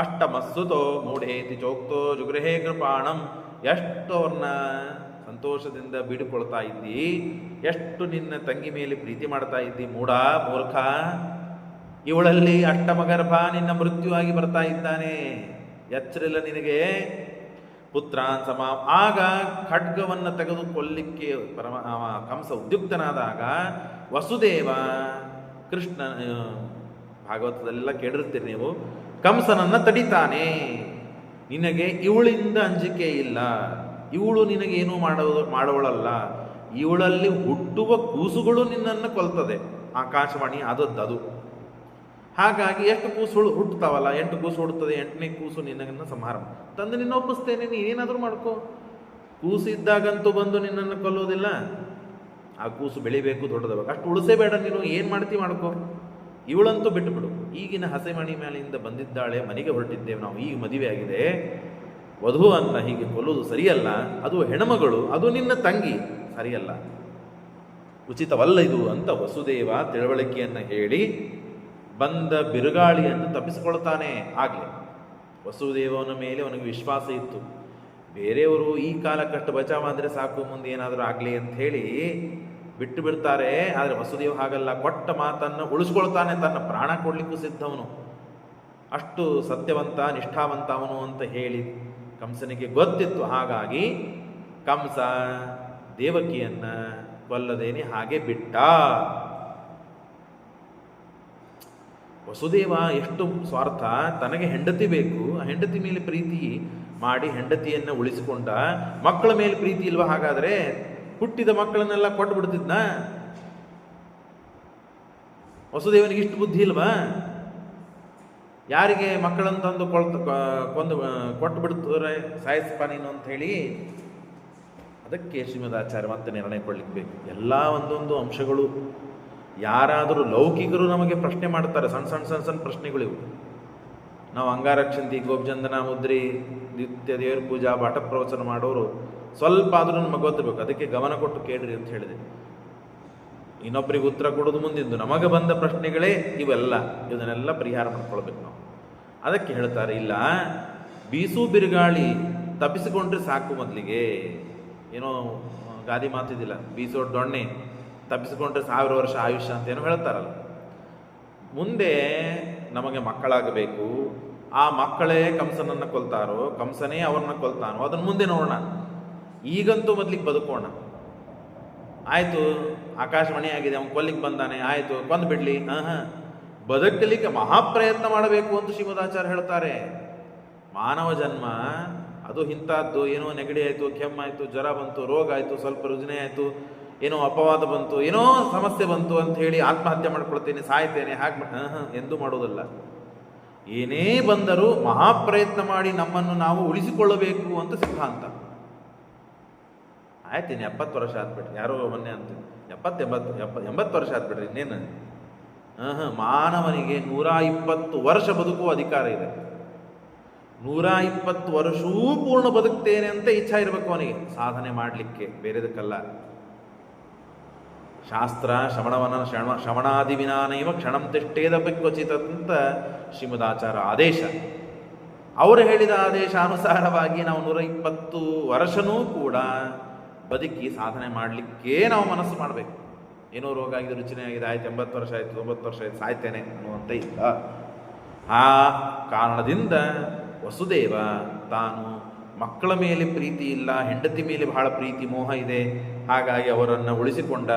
ಅಷ್ಟಮಸ್ಸುತೋ ಮೂಢೇತಿ ಚೋಕ್ತೋ ಜುಗೃಹೇ ಕೃಪಾಣಂ. ಎಷ್ಟು ಅವ್ರನ್ನ ಸಂತೋಷದಿಂದ ಬೀಡಿಕೊಳ್ತಾ ಇದ್ದಿ, ಎಷ್ಟು ನಿನ್ನ ತಂಗಿ ಮೇಲೆ ಪ್ರೀತಿ ಮಾಡ್ತಾ ಇದ್ದಿ ಮೂರ್ಖ. ಇವಳಲ್ಲಿ ಅಷ್ಟಮ ಗರ್ಭ ನಿನ್ನ ಮೃತ್ಯುವಾಗಿ ಬರ್ತಾ ಇದ್ದಾನೆ, ಎಚ್ಚರಿಲ್ಲ ನಿನಗೆ. ಪುತ್ರಾನ್ ಸಮ. ಆಗ ಖಡ್ಗವನ್ನು ತೆಗೆದು ಕೊಲ್ಲಿಕ್ಕೆ ಕಂಸ ಉದ್ಯುಕ್ತನಾದಾಗ ವಸುದೇವ ಕೃಷ್ಣ, ಭಾಗವತದಲ್ಲೆಲ್ಲ ಕೇಳಿರ್ತೀರಿ ನೀವು, ಕಂಸನನ್ನು ತಡಿತಾನೆ. ನಿನಗೆ ಇವಳಿಂದ ಅಂಜಿಕೆ ಇಲ್ಲ, ಇವಳು ನಿನಗೇನು ಮಾಡೋಳಲ್ಲ, ಇವಳಲ್ಲಿ ಹುಟ್ಟುವ ಕೂಸುಗಳು ನಿನ್ನನ್ನು ಕೊಲ್ತದೆ. ಆಕಾಶವಾಣಿ ಅದು. ಹಾಗಾಗಿ ಎಷ್ಟು ಕೂಸು ಹುಟ್ಟುತ್ತಾವಲ್ಲ, 8 ಕೂಸು ಹುಡುತ್ತದೆ, 8ನೇ ಕೂಸು ನಿನ್ನನ್ನು ಸಂಹಾರ ತಂದು ನಿನ್ನ ಒಪ್ಪಿಸ್ತೇನೆ, ನೀನೇನಾದರೂ ಮಾಡ್ಕೋ. ಕೂಸು ಇದ್ದಾಗಂತೂ ಬಂದು ನಿನ್ನನ್ನು ಕೊಲ್ಲೋದಿಲ್ಲ. ಆ ಕೂಸು ಬೆಳಿಬೇಕು, ದೊಡ್ಡದವಾಗ, ಅಷ್ಟು ಉಳಿಸೇ ಬೇಡ ನೀನು, ಏನು ಮಾಡ್ಕೋ. ಇವಳಂತೂ ಬಿಟ್ಟುಬಿಡು. ಈಗಿನ ಹಸೆಮಣಿ ಮೇಲಿಂದ ಬಂದಿದ್ದಾಳೆ, ಮನೆಗೆ ಹೊರಟಿದ್ದೇವೆ ನಾವು, ಈಗ ಮದುವೆ ಆಗಿದೆ, ವಧುವನ್ನು ಹೀಗೆ ಕೊಲ್ಲೋದು ಸರಿಯಲ್ಲ. ಅದು ಹೆಣ್ಮಗಳು, ಅದು ನಿನ್ನ ತಂಗಿ, ಸರಿಯಲ್ಲ, ಉಚಿತವಲ್ಲ ಇದು ಅಂತ ವಸುದೇವ ತಿಳುವಳಿಕೆಯನ್ನು ಹೇಳಿ ಬಂದ ಬಿರುಗಾಳಿಯನ್ನು ತಪ್ಪಿಸಿಕೊಳ್ತಾನೆ. ಆಗಲೇ ವಸುದೇವನ ಮೇಲೆ ಅವನಿಗೆ ವಿಶ್ವಾಸ ಇತ್ತು. ಬೇರೆಯವರು ಈ ಕಾಲಕ್ಕಷ್ಟು ಬಚಾವಾದರೆ ಸಾಕು, ಮುಂದೆ ಏನಾದರೂ ಆಗಲಿ ಅಂತ ಹೇಳಿ ಬಿಟ್ಟು ಬಿಡ್ತಾರೆ. ಆದರೆ ವಸುದೇವ ಹಾಗಲ್ಲ, ಕೊಟ್ಟ ಮಾತನ್ನು ಉಳಿಸ್ಕೊಳ್ತಾನೆ, ತನ್ನ ಪ್ರಾಣ ಕೊಡಲಿಕ್ಕೂ ಸಿದ್ಧವನು. ಅಷ್ಟು ಸತ್ಯವಂತ, ನಿಷ್ಠಾವಂತ ಅವನು ಅಂತ ಹೇಳಿ ಕಂಸನಿಗೆ ಗೊತ್ತಿತ್ತು. ಹಾಗಾಗಿ ಕಂಸ ದೇವಕಿಯನ್ನು ಕೊಲ್ಲದೇನೆ ಹಾಗೆ ಬಿಟ್ಟ. ವಸುದೇವ ಎಷ್ಟು ಸ್ವಾರ್ಥ, ತನಗೆ ಹೆಂಡತಿ ಬೇಕು, ಆ ಹೆಂಡತಿ ಮೇಲೆ ಪ್ರೀತಿ ಮಾಡಿ ಹೆಂಡತಿಯನ್ನು ಉಳಿಸಿಕೊಂಡ. ಮಕ್ಕಳ ಮೇಲೆ ಪ್ರೀತಿ ಇಲ್ವಾ? ಹಾಗಾದರೆ ಹುಟ್ಟಿದ ಮಕ್ಕಳನ್ನೆಲ್ಲ ಕೊಟ್ಟು ಬಿಡ್ತಿದ್ನ? ವಸುದೇವನಿಗೆ ಇಷ್ಟು ಬುದ್ಧಿ ಇಲ್ವಾ? ಯಾರಿಗೆ ಮಕ್ಕಳನ್ನು ತಂದು ಕೊಂದು ಕೊಟ್ಟು ಬಿಡ್ತಾರೆ ಸಾಯಿಸಪ್ಪ ನೀನು ಅಂತ ಹೇಳಿ, ಅದಕ್ಕೆ ಶ್ರೀಮದಾಚಾರ್ಯ ಮತ್ತೆ ನಿರ್ಣಯ ಕೊಡ್ಲಿಕ್ಕೆ ಬೇಕು. ಎಲ್ಲ ಒಂದೊಂದು ಅಂಶಗಳು. ಯಾರಾದರೂ ಲೌಕಿಕರು ನಮಗೆ ಪ್ರಶ್ನೆ ಮಾಡ್ತಾರೆ, ಸಣ್ಣ ಸಣ್ಣ ಸಣ್ಣ ಸಣ್ಣ ಪ್ರಶ್ನೆಗಳಿವು. ನಾವು ಅಂಗಾರಕ್ಷಂತಿ, ಗೋಪಚಂದನ, ಮುದ್ರಿ, ನಿತ್ಯ ದೇವರ ಪೂಜಾ, ಪಾಠ ಪ್ರವಚನ ಮಾಡೋರು ಸ್ವಲ್ಪ ಆದರೂ ನಮಗೆ ಗೊತ್ತಿರಬೇಕು. ಅದಕ್ಕೆ ಗಮನ ಕೊಟ್ಟು ಕೇಳ್ರಿ ಅಂತ ಹೇಳಿದೆ. ಇನ್ನೊಬ್ಬರಿಗೆ ಉತ್ತರ ಕೊಡೋದು ಮುಂದಿಂದು. ನಮಗೆ ಬಂದ ಪ್ರಶ್ನೆಗಳೇ ಇವೆಲ್ಲ. ಇದನ್ನೆಲ್ಲ ಪರಿಹಾರ ಮಾಡ್ಕೊಳ್ಬೇಕು ನಾವು. ಅದಕ್ಕೆ ಹೇಳ್ತಾರೆ, ಇಲ್ಲ ಬೀಸು ಬಿರುಗಾಳಿ ತಪ್ಪಿಸಿಕೊಂಡ್ರೆ ಸಾಕು. ಮೊದಲಿಗೆ ಏನೋ ಗಾದಿ ಮಾತಿದ್ದಿಲ್ಲ, ಬೀಸೋ ದೊಣ್ಣೆ ತಪ್ಪಿಸಿಕೊಂಡ್ರೆ 1000 ವರ್ಷ ಆಯುಷ್ಯ ಅಂತ ಏನೋ ಹೇಳ್ತಾರಲ್ಲ. ಮುಂದೆ ನಮಗೆ ಮಕ್ಕಳಾಗಬೇಕು. ಆ ಮಕ್ಕಳೇ ಕಂಸನನ್ನು ಕೊಲ್ತಾರೋ, ಕಂಸನೇ ಅವ್ರನ್ನ ಕೊಲ್ತಾನೋ, ಅದನ್ನು ಮುಂದೆ ನೋಡೋಣ. ಈಗಂತೂ ಮೊದಲಿಗೆ ಬದುಕೋಣ. ಆಯಿತು, ಆಕಾಶವಾಣಿ ಆಗಿದೆ, ಅವನು ಕೊಲ್ಲಿಗೆ ಬಂದಾನೆ, ಆಯಿತು ಕೊಂದು ಬಿಡಲಿ. ಬದುಕಲಿಕ್ಕೆ ಮಹಾಪ್ರಯತ್ನ ಮಾಡಬೇಕು ಅಂತ ಶ್ರೀಮದಾಚಾರ್ಯ ಹೇಳ್ತಾರೆ. ಮಾನವ ಜನ್ಮ ಅದು ಇಂಥದ್ದು. ಏನೋ ನೆಗಡಿ ಆಯಿತು, ಕೆಮ್ಮಾಯಿತು, ಜ್ವರ ಬಂತು, ರೋಗ ಆಯಿತು, ಸ್ವಲ್ಪ ರುಜಿನ ಆಯಿತು, ಏನೋ ಅಪವಾದ ಬಂತು, ಏನೋ ಸಮಸ್ಯೆ ಬಂತು ಅಂತ ಹೇಳಿ ಆತ್ಮಹತ್ಯೆ ಮಾಡ್ಕೊಳ್ತೇನೆ, ಸಾಯ್ತೇನೆ, ಹಾಗೆ ಎಂದೂ ಮಾಡೋದಲ್ಲ. ಏನೇ ಬಂದರೂ ಮಹಾಪ್ರಯತ್ನ ಮಾಡಿ ನಮ್ಮನ್ನು ನಾವು ಉಳಿಸಿಕೊಳ್ಳಬೇಕು ಅಂತ ಸಿದ್ಧಾಂತ. ಆಯ್ತೀನಿ 70 ವರ್ಷ ಆದ್ಬಿಟ್ರಿ, ಯಾರೋ ಮೊನ್ನೆ ಅಂತ 70-80 ವರ್ಷ ಆದ್ಬಿಟ್ರಿ, ಇನ್ನೇನು. ಮಾನವನಿಗೆ 120 ವರ್ಷ ಬದುಕುವ ಅಧಿಕಾರ ಇದೆ. 120 ವರ್ಷವೂ ಪೂರ್ಣ ಬದುಕ್ತೇನೆ ಅಂತ ಇಚ್ಛಾ ಇರಬೇಕು ಅವನಿಗೆ, ಸಾಧನೆ ಮಾಡಲಿಕ್ಕೆ, ಬೇರೆದಕ್ಕಲ್ಲ. ಶಾಸ್ತ್ರ ಶ್ರವಣಾದಿ ವಿನಾನೈವ ಕ್ಷಣಂ ತಿಷ್ಟೇದಪಿ ಕ್ವಚಿತ್ ಅಂತ ಶ್ರೀಮದಾಚಾರ ಆದೇಶ. ಅವರು ಹೇಳಿದ ಆದೇಶಾನುಸಾರವಾಗಿ ನಾವು 120 ವರ್ಷನೂ ಕೂಡ ಬದುಕಿ ಸಾಧನೆ ಮಾಡಲಿಕ್ಕೆ ನಾವು ಮನಸ್ಸು ಮಾಡಬೇಕು. ಏನೋ ರೋಗ ಆಗಿದೆ, ರುಚಿನೇ ಆಗಿದೆ, ಆಯ್ತು 80 ವರ್ಷ ಆಯಿತು, 90 ವರ್ಷ ಆಯಿತು, ಸಾಯ್ತೇನೆ ಅನ್ನುವಂಥ ಇಲ್ಲ. ಆ ಕಾರಣದಿಂದ ವಸುದೇವ ತಾನು ಮಕ್ಕಳ ಮೇಲೆ ಪ್ರೀತಿ ಇಲ್ಲ, ಹೆಂಡತಿ ಮೇಲೆ ಬಹಳ ಪ್ರೀತಿ ಮೋಹ ಇದೆ, ಹಾಗಾಗಿ ಅವರನ್ನು ಉಳಿಸಿಕೊಂಡ,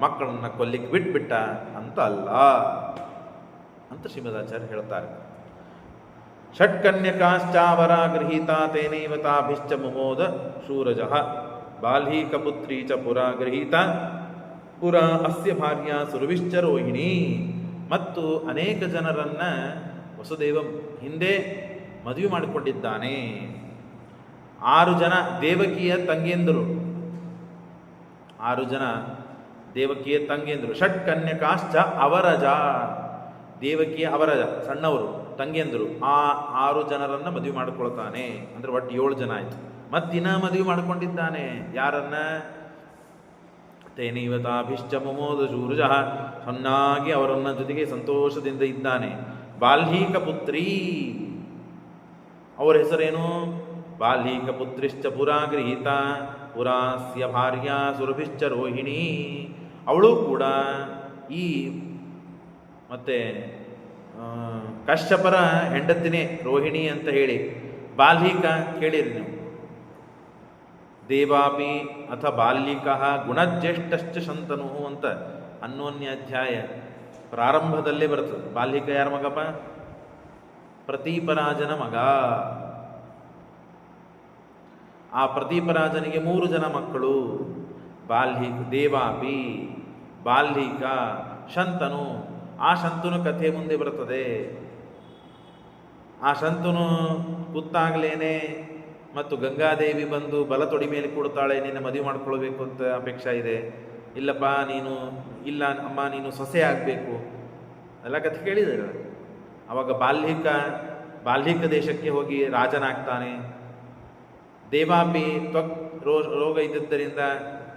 ಮಕ್ಕಳನ್ನು ಕೊಲ್ಲಿಕ್ಕೆ ಬಿಟ್ಬಿಟ್ಟ ಅಂತ ಅಲ್ಲ ಅಂತ ಶ್ರೀಮದಾಚಾರ್ಯ ಹೇಳ್ತಾರೆ. ಷಟ್ಕನ್ಯಕಾಶ್ಚಾವರ ಗೃಹೀತ ತೇನೈವ ತಾಭಿಶ್ಚ ಮುಮೋದ ಶೂರಜಃ ಬಾಲ್ಹೀಕಪುತ್ರೀ ಚ ಪುರಾ ಗೃಹೀತ ಪುರಾ ಅಸ್ಯ ಭಾರ್ಯ ಸುರವಿಶ್ಚ ರೋಹಿಣಿ. ಮತ್ತು ಅನೇಕ ಜನರನ್ನ ವಸುದೇವ ಹಿಂದೆ ಮದುವೆ ಮಾಡಿಕೊಂಡಿದ್ದಾನೆ. 6 ಜನ ದೇವಕಿಯ ತಂಗಿಯಂದರು, 6 ಜನ ದೇವಕಿಯ ತಂಗಿಯಂದರು. ಷಟ್ಕನ್ಯಕಾಶ್ಚ ಅವರಜ, ದೇವಕಿಯ ಅವರಜ ಸಣ್ಣವರು ತಂಗಿಯಂದರು. ಆ 6 ಜನರನ್ನ ಮದುವೆ ಮಾಡಿಕೊಳ್ತಾನೆ. ಅಂದ್ರೆ ಒಟ್ಟು 7 ಜನ ಆಯ್ತು. ಮತ್ತಿನ ಮದುವೆ ಮಾಡಿಕೊಂಡಿದ್ದಾನೆ. ಯಾರನ್ನ? ತೇನೈವ ತಾಭಿಶ್ಚ ಮುಮೋದ ಶೂರಜಃ, ಚೆನ್ನಾಗಿ ಅವರನ್ನ ಜೊತೆಗೆ ಸಂತೋಷದಿಂದ ಇದ್ದಾನೆ. ಬಾಲ್ಹೀಕ ಪುತ್ರಿ, ಅವರ ಹೆಸರೇನು? ಬಾಲ್ಹೀಕ ಪುತ್ರಿಶ್ಚ ಪುರಾ ಗೃಹೀತ ಪುರಾಸ್ಯ ಭಾರ್ಯ ಸುರಭಿಶ್ಚ ರೋಹಿಣಿ. ಅವಳು ಕೂಡ ಈ ಮತ್ತೆ ಕಶ್ಯಪರ ಹೆಂಡತಿನೇ ರೋಹಿಣಿ ಅಂತ ಹೇಳಿ. ಬಾಲ್ಹೀಕ ಕೇಳಿರಿ ನೀವು. ದೇವಾಪಿ ಅಥ ಬಾಲ್ಯಿಕ ಗುಣಜ್ಯೇಷ್ಠಶ್ಚ ಶಂತನು ಅಂತ 11ನೇ ಅಧ್ಯಾಯ ಪ್ರಾರಂಭದಲ್ಲೇ ಬರ್ತದೆ. ಬಾಲ್ಯಿಕ ಯಾರ ಮಗಪ್ಪ? ಪ್ರತೀಪರಾಜನ ಮಗ. ಆ ಪ್ರತೀಪರಾಜನಿಗೆ 3 ಜನ ಮಕ್ಕಳು. ದೇವಾಪಿ, ಬಾಲ್ಹಿಕ, ಶಂತನು. ಆ ಶಂತನು ಕಥೆ ಮುಂದೆ ಬರ್ತದೆ. ಆ ಶಂತನು ಕೂತಾಗಲೇನೆ ಮತ್ತು ಗಂಗಾದೇವಿ ಬಂದು ಬಲ ತೊಡಿ ಮೇಲೆ ಕೊಡ್ತಾಳೆ, ನಿನ್ನ ಮದುವೆ ಮಾಡ್ಕೊಳ್ಬೇಕು ಅಂತ ಅಪೇಕ್ಷೆ ಇದೆ. ಇಲ್ಲಪ್ಪ ನೀನು, ಇಲ್ಲ ಅಮ್ಮ ನೀನು ಸೊಸೆ ಆಗಬೇಕು ಎಲ್ಲ ಕಥೆ ಕೇಳಿದಾರೆ. ಅವಾಗ ಬಾಲ್ಹಿಕ ದೇಶಕ್ಕೆ ಹೋಗಿ ರಾಜನಾಗ್ತಾನೆ. ದೇವಾಪಿ ರೋಗ ಇದ್ದಿದ್ದರಿಂದ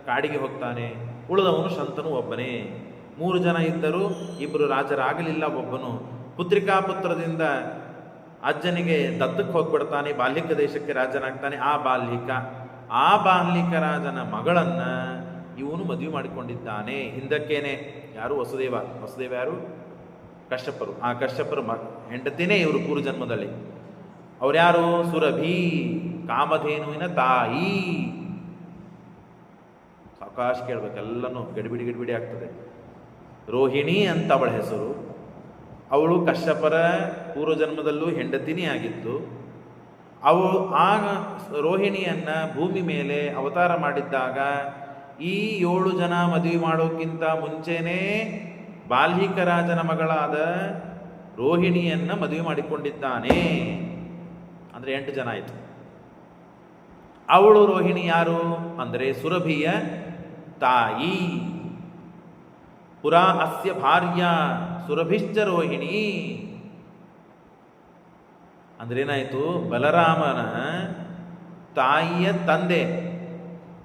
ಕಾಡಿಗೆ ಹೋಗ್ತಾನೆ. ಉಳಿದವನು ಶಂತನು ಒಬ್ಬನೇ. 3 ಜನ ಇದ್ದರೂ 2 ರಾಜರಾಗಲಿಲ್ಲ. ಒಬ್ಬನು ಪುತ್ರಿಕಾ ಪುತ್ರದಿಂದ ಅಜ್ಜನಿಗೆ ದತ್ತಕ್ಕೆ ಹೋಗ್ಬಿಡ್ತಾನೆ. ಬಾಲ್ಹಿಕ ದೇಶಕ್ಕೆ ರಾಜನಾಗ್ತಾನೆ. ಆ ಬಾಲ್ಹಿಕ ರಾಜನ ಮಗಳನ್ನ ಇವನು ಮದುವೆ ಮಾಡಿಕೊಂಡಿದ್ದಾನೆ. ಹಿಂದಕ್ಕೇನೆ ಯಾರು? ವಸುದೇವ ಯಾರು? ಕಶ್ಯಪರು. ಆ ಕಶ್ಯಪರು ಹೆಂಡತಿನೇ ಇವರು ಪೂರ್ವಜನ್ಮದಲ್ಲಿ. ಅವ್ರ್ಯಾರು? ಸುರಭಿ, ಕಾಮಧೇನುವಿನ ತಾಯಿ. ಸಾವಕಾಶ ಕೇಳ್ಬೇಕೆಲ್ಲನೂ, ಗಡಿಬಿಡಿ ಆಗ್ತದೆ. ರೋಹಿಣಿ ಅಂತ ಅವಳ ಹೆಸರು. ಅವಳು ಕಶ್ಯಪರ ಪೂರ್ವಜನ್ಮದಲ್ಲೂ ಹೆಂಡತಿನೇ ಆಗಿತ್ತು. ಆ ರೋಹಿಣಿಯನ್ನ ಭೂಮಿ ಮೇಲೆ ಅವತಾರ ಮಾಡಿದ್ದಾಗ ಈ 7 ಜನ ಮದುವೆ ಮಾಡೋಕ್ಕಿಂತ ಮುಂಚೆನೇ ಬಾಲ್ಹಿಕ ರಾಜನ ಮಗಳಾದ ರೋಹಿಣಿಯನ್ನ ಮದುವೆ ಮಾಡಿಕೊಂಡಿದ್ದಾನೆ. ಅಂದರೆ 8 ಜನ ಆಯಿತು. ಅವಳು ರೋಹಿಣಿ ಯಾರು ಅಂದರೆ ಸುರಭಿಯ ತಾಯಿ. ಪುರಾ ಅಸ್ಯ ಭಾರ್ಯ ಸುರಭಿಶ್ಚ ರೋಹಿಣಿ. ಅಂದ್ರೆ ಏನಾಯಿತು, ಬಲರಾಮನ ತಾಯಿಯ ತಂದೆ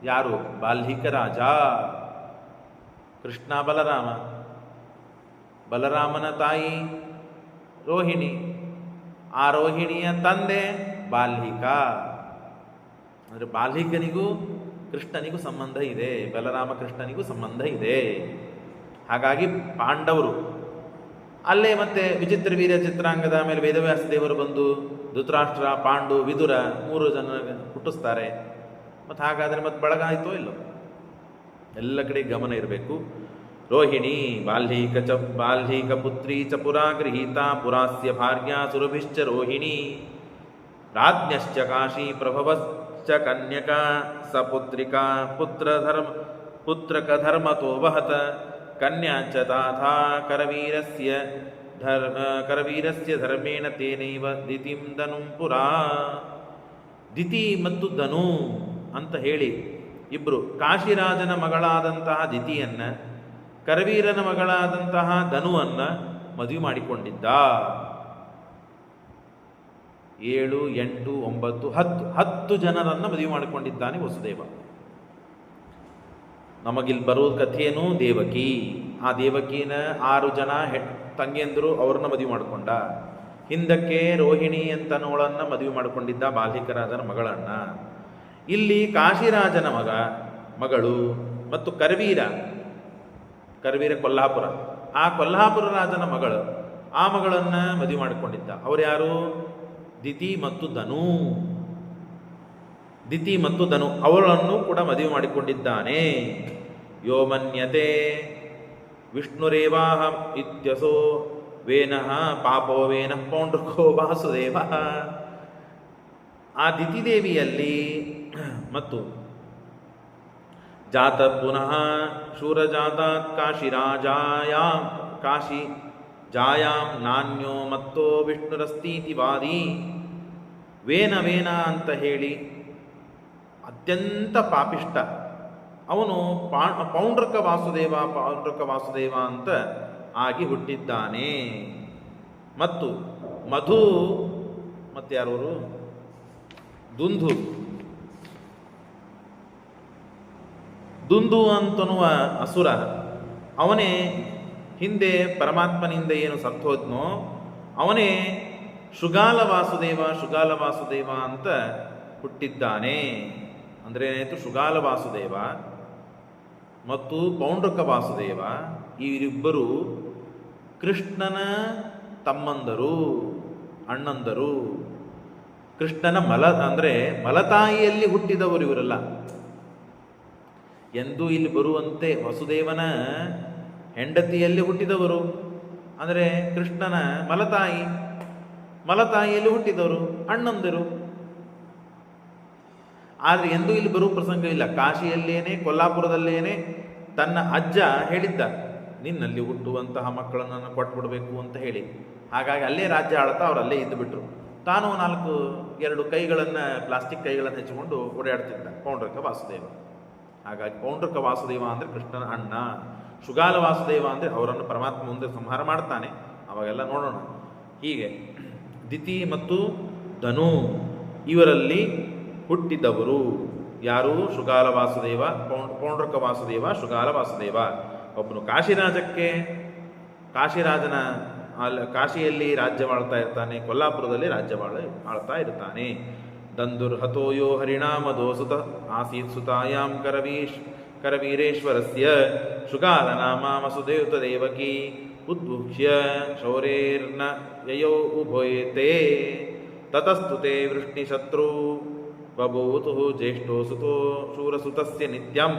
ಯಾರು, ಬಾಲ್ಹಿಕ ರಾಜ. ಕೃಷ್ಣ ಬಲರಾಮ, ಬಲರಾಮನ ತಾಯಿ ರೋಹಿಣಿ, ಆ ರೋಹಿಣಿಯ ತಂದೆ ಬಾಲ್ಹಿಕ. ಅಂದರೆ ಬಾಲ್ಹಿಕನಿಗೂ ಕೃಷ್ಣನಿಗೂ ಸಂಬಂಧ ಇದೆ, ಬಲರಾಮ ಕೃಷ್ಣನಿಗೂ ಸಂಬಂಧ ಇದೆ. ಹಾಗಾಗಿ ಪಾಂಡವರು ಅಲ್ಲೇ ಮತ್ತೆ ವಿಚಿತ್ರ ವೀರ್ಯ ಚಿತ್ರಾಂಗದ ಮೇಲೆ ವೇದವ್ಯಾಸ ದೇವರು ಬಂದು ಧೃತರಾಷ್ಟ್ರ, ಪಾಂಡು, ವಿದುರ 3 ಜನ ಹುಟ್ಟಿಸ್ತಾರೆ. ಮತ್ತು ಹಾಗಾದರೆ ಮತ್ತೆ ಬಳಗ ಆಯಿತೋ ಇಲ್ಲೋ, ಎಲ್ಲ ಕಡೆ ಗಮನ ಇರಬೇಕು. ರೋಹಿಣಿ ಬಾಲ್ಹೀಕ ಪುತ್ರಿ ಚ ಪುರಾ ಗೃಹೀತಾ ಪುರಾಸ್ಯ ಭಾರ್ಯ ಸುರಭಿಶ್ಚ ರೋಹಿಣಿ ರಾಜ್ಞಶ್ಚ ಕಾಶಿ ಪ್ರಭವಶ್ಚ ಕನ್ಯಕ ಸಪುತ್ರಿಕಾ ಪುತ್ರಕ ಧರ್ಮತೋ ವಹತ ಕನ್ಯಾಚ ತಾಥಾ ಕರವೀರಸ್ಯ ಧರ್ಮೇಣ ತೇನೈವ ದಿತಿಂ ಧನುಂ ಪುರಾ. ದಿತಿ ಮತ್ತು ಧನು ಅಂತ ಹೇಳಿ ಇಬ್ಬರು, ಕಾಶಿರಾಜನ ಮಗಳಾದಂತಹ ದಿತಿಯನ್ನ, ಕರವೀರನ ಮಗಳಾದಂತಹ ಧನುವನ್ನ ಮದುವೆ ಮಾಡಿಕೊಂಡಿದ್ದ. 7, 8, 9, 10 ಜನರನ್ನು ಮದುವೆ ಮಾಡಿಕೊಂಡಿದ್ದಾನೆ ವಸುದೇವ. ನಮಗಿಲ್ಲಿ ಬರೋ ಕಥೆಯೇನು ದೇವಕಿ. ಆ ದೇವಕಿನ 6 ಜನ ತಂಗಿಯಂದರು, ಅವ್ರನ್ನ ಮದುವೆ ಮಾಡಿಕೊಂಡ. ಹಿಂದಕ್ಕೆ ರೋಹಿಣಿ ಅಂತನೋಳನ್ನ ಮದುವೆ ಮಾಡಿಕೊಂಡಿದ್ದ, ಬಾಲ್ಹಿಕರಾಜನ ಮಗಳನ್ನ. ಇಲ್ಲಿ ಕಾಶಿರಾಜನ ಮಗಳು ಮತ್ತು ಕರವೀರ ಕೊಲ್ಹಾಪುರ, ಆ ಕೊಲ್ಹಾಪುರ ರಾಜನ ಮಗಳು, ಆ ಮಗಳನ್ನ ಮದುವೆ ಮಾಡಿಕೊಂಡಿದ್ದ. ಅವ್ರು ಯಾರು, ದಿತಿ ಮತ್ತು ಧನು ಅವಳನ್ನು ಕೂಡ ಮದುವೆ ಮಾಡಿಕೊಂಡಿದ್ದಾನೆ. ಯೋ ಮನ್ಯತೆ ವಿಷ್ಣುರೇವಾಹಂ ಇತ್ಯಸೋ ವೇನಃ ಪಾಪೋ ವೇನಃ ಪೌಂಡ್ರಕೋ ವಾಸುದೇವ. ಆ ದಿತಿದೇವಿಯಲ್ಲಿ ಮತ್ತು ಜಾತ ಪುನಃ ಶೂರಜಾತಾತ್ ಕಾಶಿ ಜಾಯಾಂ ನಾನ್ಯೋ ಮತ್ತೋ ವಿಷ್ಣುರಸ್ತೀತಿ ವಾದಿ. ವೇನ ಅಂತ ಹೇಳಿ ಅತ್ಯಂತ ಪಾಪಿಷ್ಟ ಅವನು ಪೌಂಡ್ರಕ ವಾಸುದೇವ ಅಂತ ಆಗಿ ಹುಟ್ಟಿದ್ದಾನೆ. ಮತ್ತು ಮಧು ಮತ್ತೆ ಯಾರವರು, ದುಂದು ಅಂತನ್ನುವ ಅಸುರ, ಅವನೇ ಹಿಂದೆ ಪರಮಾತ್ಮನಿಂದ ಏನು ಸತ್ತೋದ್ನೋ ಅವನೇ ಶೃಗಾಲ ವಾಸುದೇವ ಅಂತ ಹುಟ್ಟಿದ್ದಾನೆ. ಅಂದರೆ ಏನಾಯಿತು, ಶೃಗಾಲ ವಾಸುದೇವ ಮತ್ತು ಪೌಂಡ್ರಕ ವಾಸುದೇವ ಇವರಿಬ್ಬರು ಕೃಷ್ಣನ ತಮ್ಮಂದರು, ಅಣ್ಣಂದರು. ಕೃಷ್ಣನ ಮಲತಾಯಿಯಲ್ಲಿ ಹುಟ್ಟಿದವರು ಇವರೆಲ್ಲ. ಎಂದು ಇಲ್ಲಿ ಬರುವಂತೆ ವಸುದೇವನ ಹೆಂಡತಿಯಲ್ಲಿ ಹುಟ್ಟಿದವರು, ಅಂದರೆ ಕೃಷ್ಣನ ಮಲತಾಯಿಯಲ್ಲಿ ಹುಟ್ಟಿದವರು ಅಣ್ಣಂದಿರು. ಆದರೆ ಎಂದೂ ಇಲ್ಲಿ ಬರುವ ಪ್ರಸಂಗವಿಲ್ಲ. ಕಾಶಿಯಲ್ಲೇನೆ, ಕೊಲ್ಲಾಪುರದಲ್ಲೇನೆ ತನ್ನ ಅಜ್ಜ ಹೇಳಿದ್ದ, ನಿನ್ನಲ್ಲಿ ಹುಟ್ಟುವಂತಹ ಮಕ್ಕಳನ್ನು ಕೊಟ್ಬಿಡ್ಬೇಕು ಅಂತ ಹೇಳಿ. ಹಾಗಾಗಿ ಅಲ್ಲೇ ರಾಜ್ಯ ಆಳ್ತಾ ಅವ್ರು ಅಲ್ಲೇ ಇದ್ದು ಬಿಟ್ರು. ತಾನು 2 ಕೈಗಳನ್ನು, ಪ್ಲಾಸ್ಟಿಕ್ ಕೈಗಳನ್ನು ಹೆಚ್ಚಿಕೊಂಡು ಓಡಾಡ್ತಿದ್ದ ಪೌಂಡ್ರಕ ವಾಸುದೇವ. ಹಾಗಾಗಿ ಪೌಂಡ್ರಕ ವಾಸುದೇವ ಅಂದರೆ ಕೃಷ್ಣನ ಅಣ್ಣ, ಶೃಗಾಲ ವಾಸುದೇವ ಅಂದರೆ ಅವರನ್ನು ಪರಮಾತ್ಮ ಮುಂದೆ ಸಂಹಾರ ಮಾಡ್ತಾನೆ, ಅವಾಗೆಲ್ಲ ನೋಡೋಣ. ಹೀಗೆ ದಿತಿ ಮತ್ತು ಧನು ಇವರಲ್ಲಿ ಹುಟ್ಟಿದವರು ಯಾರು, ಶೃಗಾಲ ವಾಸುದೇವ, ಪೌಂಡ್ರಕ ವಾಸುದೇವ, ಶೃಗಾಲ ವಾಸುದೇವ. ಒಬ್ಬನು ಕಾಶಿರಾಜನ ಕಾಶಿಯಲ್ಲಿ ರಾಜ್ಯವಾಳ್ತಾ ಇರ್ತಾನೆ, ಕೊಲ್ಲಾಪುರದಲ್ಲಿ ಆಳ್ತಾ ಇರ್ತಾನೆ. ದಂದುರ್ಹತೋಯೋ ಹರಿಣಾಮದೋ ಸುತ ಆಸೀತ್ ಸುತಾಯಾಂ ಕರವೀರೇಶ್ವರಸ್ಯ ಶೃಗಾಲ ನಾಮ ವಸುದೇವ ದೇವಕಿ ಉದ್ಭುಕ್ಷ್ಯ ಶೌರೇರ್ನ ಯಯೌ ಉಭಯತೆ ತತಸ್ತುತೆ ವೃಷ್ಣಿಶತ್ರು ಬಭೂತು ಜ್ಯೇಷ್ಠೋ ಸುತೋ ಶೂರಸುತಸ್ಯ ನಿತ್ಯಂ.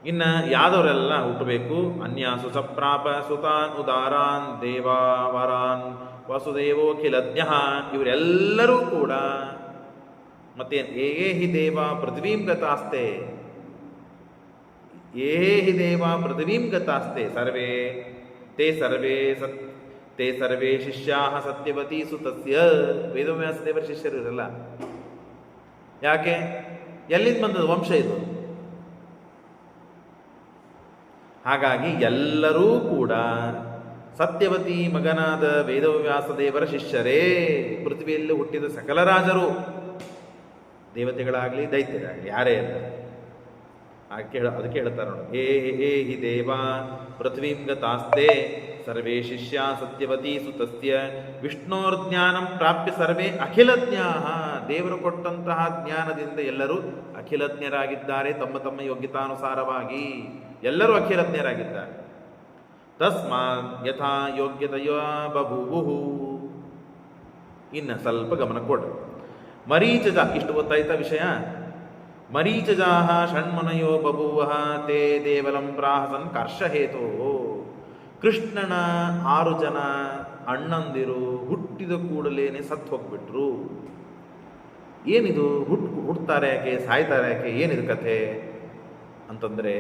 ಇನ್ನು ಯಾದವರೆಲ್ಲ ಹುಟ್ಟಬೇಕು. ಅನ್ಯಾಸು ಸಪ್ರಾಪ ಸುತಾನ್ ಉದಾರಾನ್ ದೇವಾವರಾನ್ ವಸುದೇವೋಖಿಲಜ್ಞ. ಇವರೆಲ್ಲರೂ ಕೂಡ ಮತ್ತೇನು, ಏ ಹಿ ದೇವ ಪೃಥ್ವೀಂ ಗತಾಸ್ತೆ, ಸರ್ವೇ ತೇ ಸರ್ವೇ ಶಿಷ್ಯಾ ಸತ್ಯವತೀ ಸುತಸ್ಯ. ವೇದವ್ಯಾಸ ದೇವರ ಶಿಷ್ಯರು ಇರಲ್ಲ. ಯಾಕೆ? ಎಲ್ಲಿಂದ ಬಂದದ್ದು ವಂಶ ಇದು? ಹಾಗಾಗಿ ಎಲ್ಲರೂ ಕೂಡ ಸತ್ಯವತಿ ಮಗನಾದ ವೇದವ್ಯಾಸ ದೇವರ ಶಿಷ್ಯರೇ. ಪೃಥ್ವಿಯಲ್ಲಿ ಹುಟ್ಟಿದ ಸಕಲ ರಾಜರು, ದೇವತೆಗಳಾಗಲಿ ದೈತ್ಯರಾಗಲಿ ಯಾರೇ ಅಲ್ಲ, ಅದಕ್ಕೆ ಹೇಳ್ತಾರೆ ನೋಡಿ, ಹೇ ಹಿ ದೇವ ಪೃಥ್ವೀಂ ಗತಾಸ್ತೆ ಸರ್ವೇ ಶಿಷ್ಯ ಸತ್ಯವತಿ ಸುತಸ್ಯ ವಿಷ್ಣೋರ್ಜ್ಞಾನಂ ಪ್ರಾಪ್ಯ ಸರ್ವೇ ಅಖಿಲಜ್ಞಾ. ದೇವರು ಕೊಟ್ಟಂತಹ ಜ್ಞಾನದಿಂದ ಎಲ್ಲರೂ ಅಖಿಲಜ್ಞರಾಗಿದ್ದಾರೆ. ತಮ್ಮ ತಮ್ಮ ಯೋಗ್ಯತಾನುಸಾರವಾಗಿ ಎಲ್ಲರೂ ಅಖಿಲಜ್ಞರಾಗಿದ್ದಾರೆ. ತಸ್ಮಾತ್ ಯಥಾ ಯೋಗ್ಯತೆಯ ಬಭೂವು. ಇನ್ನು ಸ್ವಲ್ಪ ಗಮನ ಕೊಡ್ರಿ. ಮರೀಚಜ, ಇಷ್ಟು ಗೊತ್ತಾಯ್ತಾ ವಿಷಯ? ಮರೀಚಜಾಹ ಷಣ್ಮನಯೋ ಬಭೂವ ತೇ ದೇವಲಂ ಪ್ರಾಹಸನ್ ಕರ್ಷಹೇತೋ. ಕೃಷ್ಣನ 6 ಜನ ಅಣ್ಣಂದಿರು ಹುಟ್ಟಿದ ಕೂಡಲೇನೆ ಸತ್ತು ಹೋಗ್ಬಿಟ್ರು. ಏನಿದು? ಹುಟ್ಟುತ್ತಾರೆ ಯಾಕೆ, ಸಾಯ್ತಾರೆ ಯಾಕೆ, ಏನಿದು ಕಥೆ ಅಂತಂದರೆ,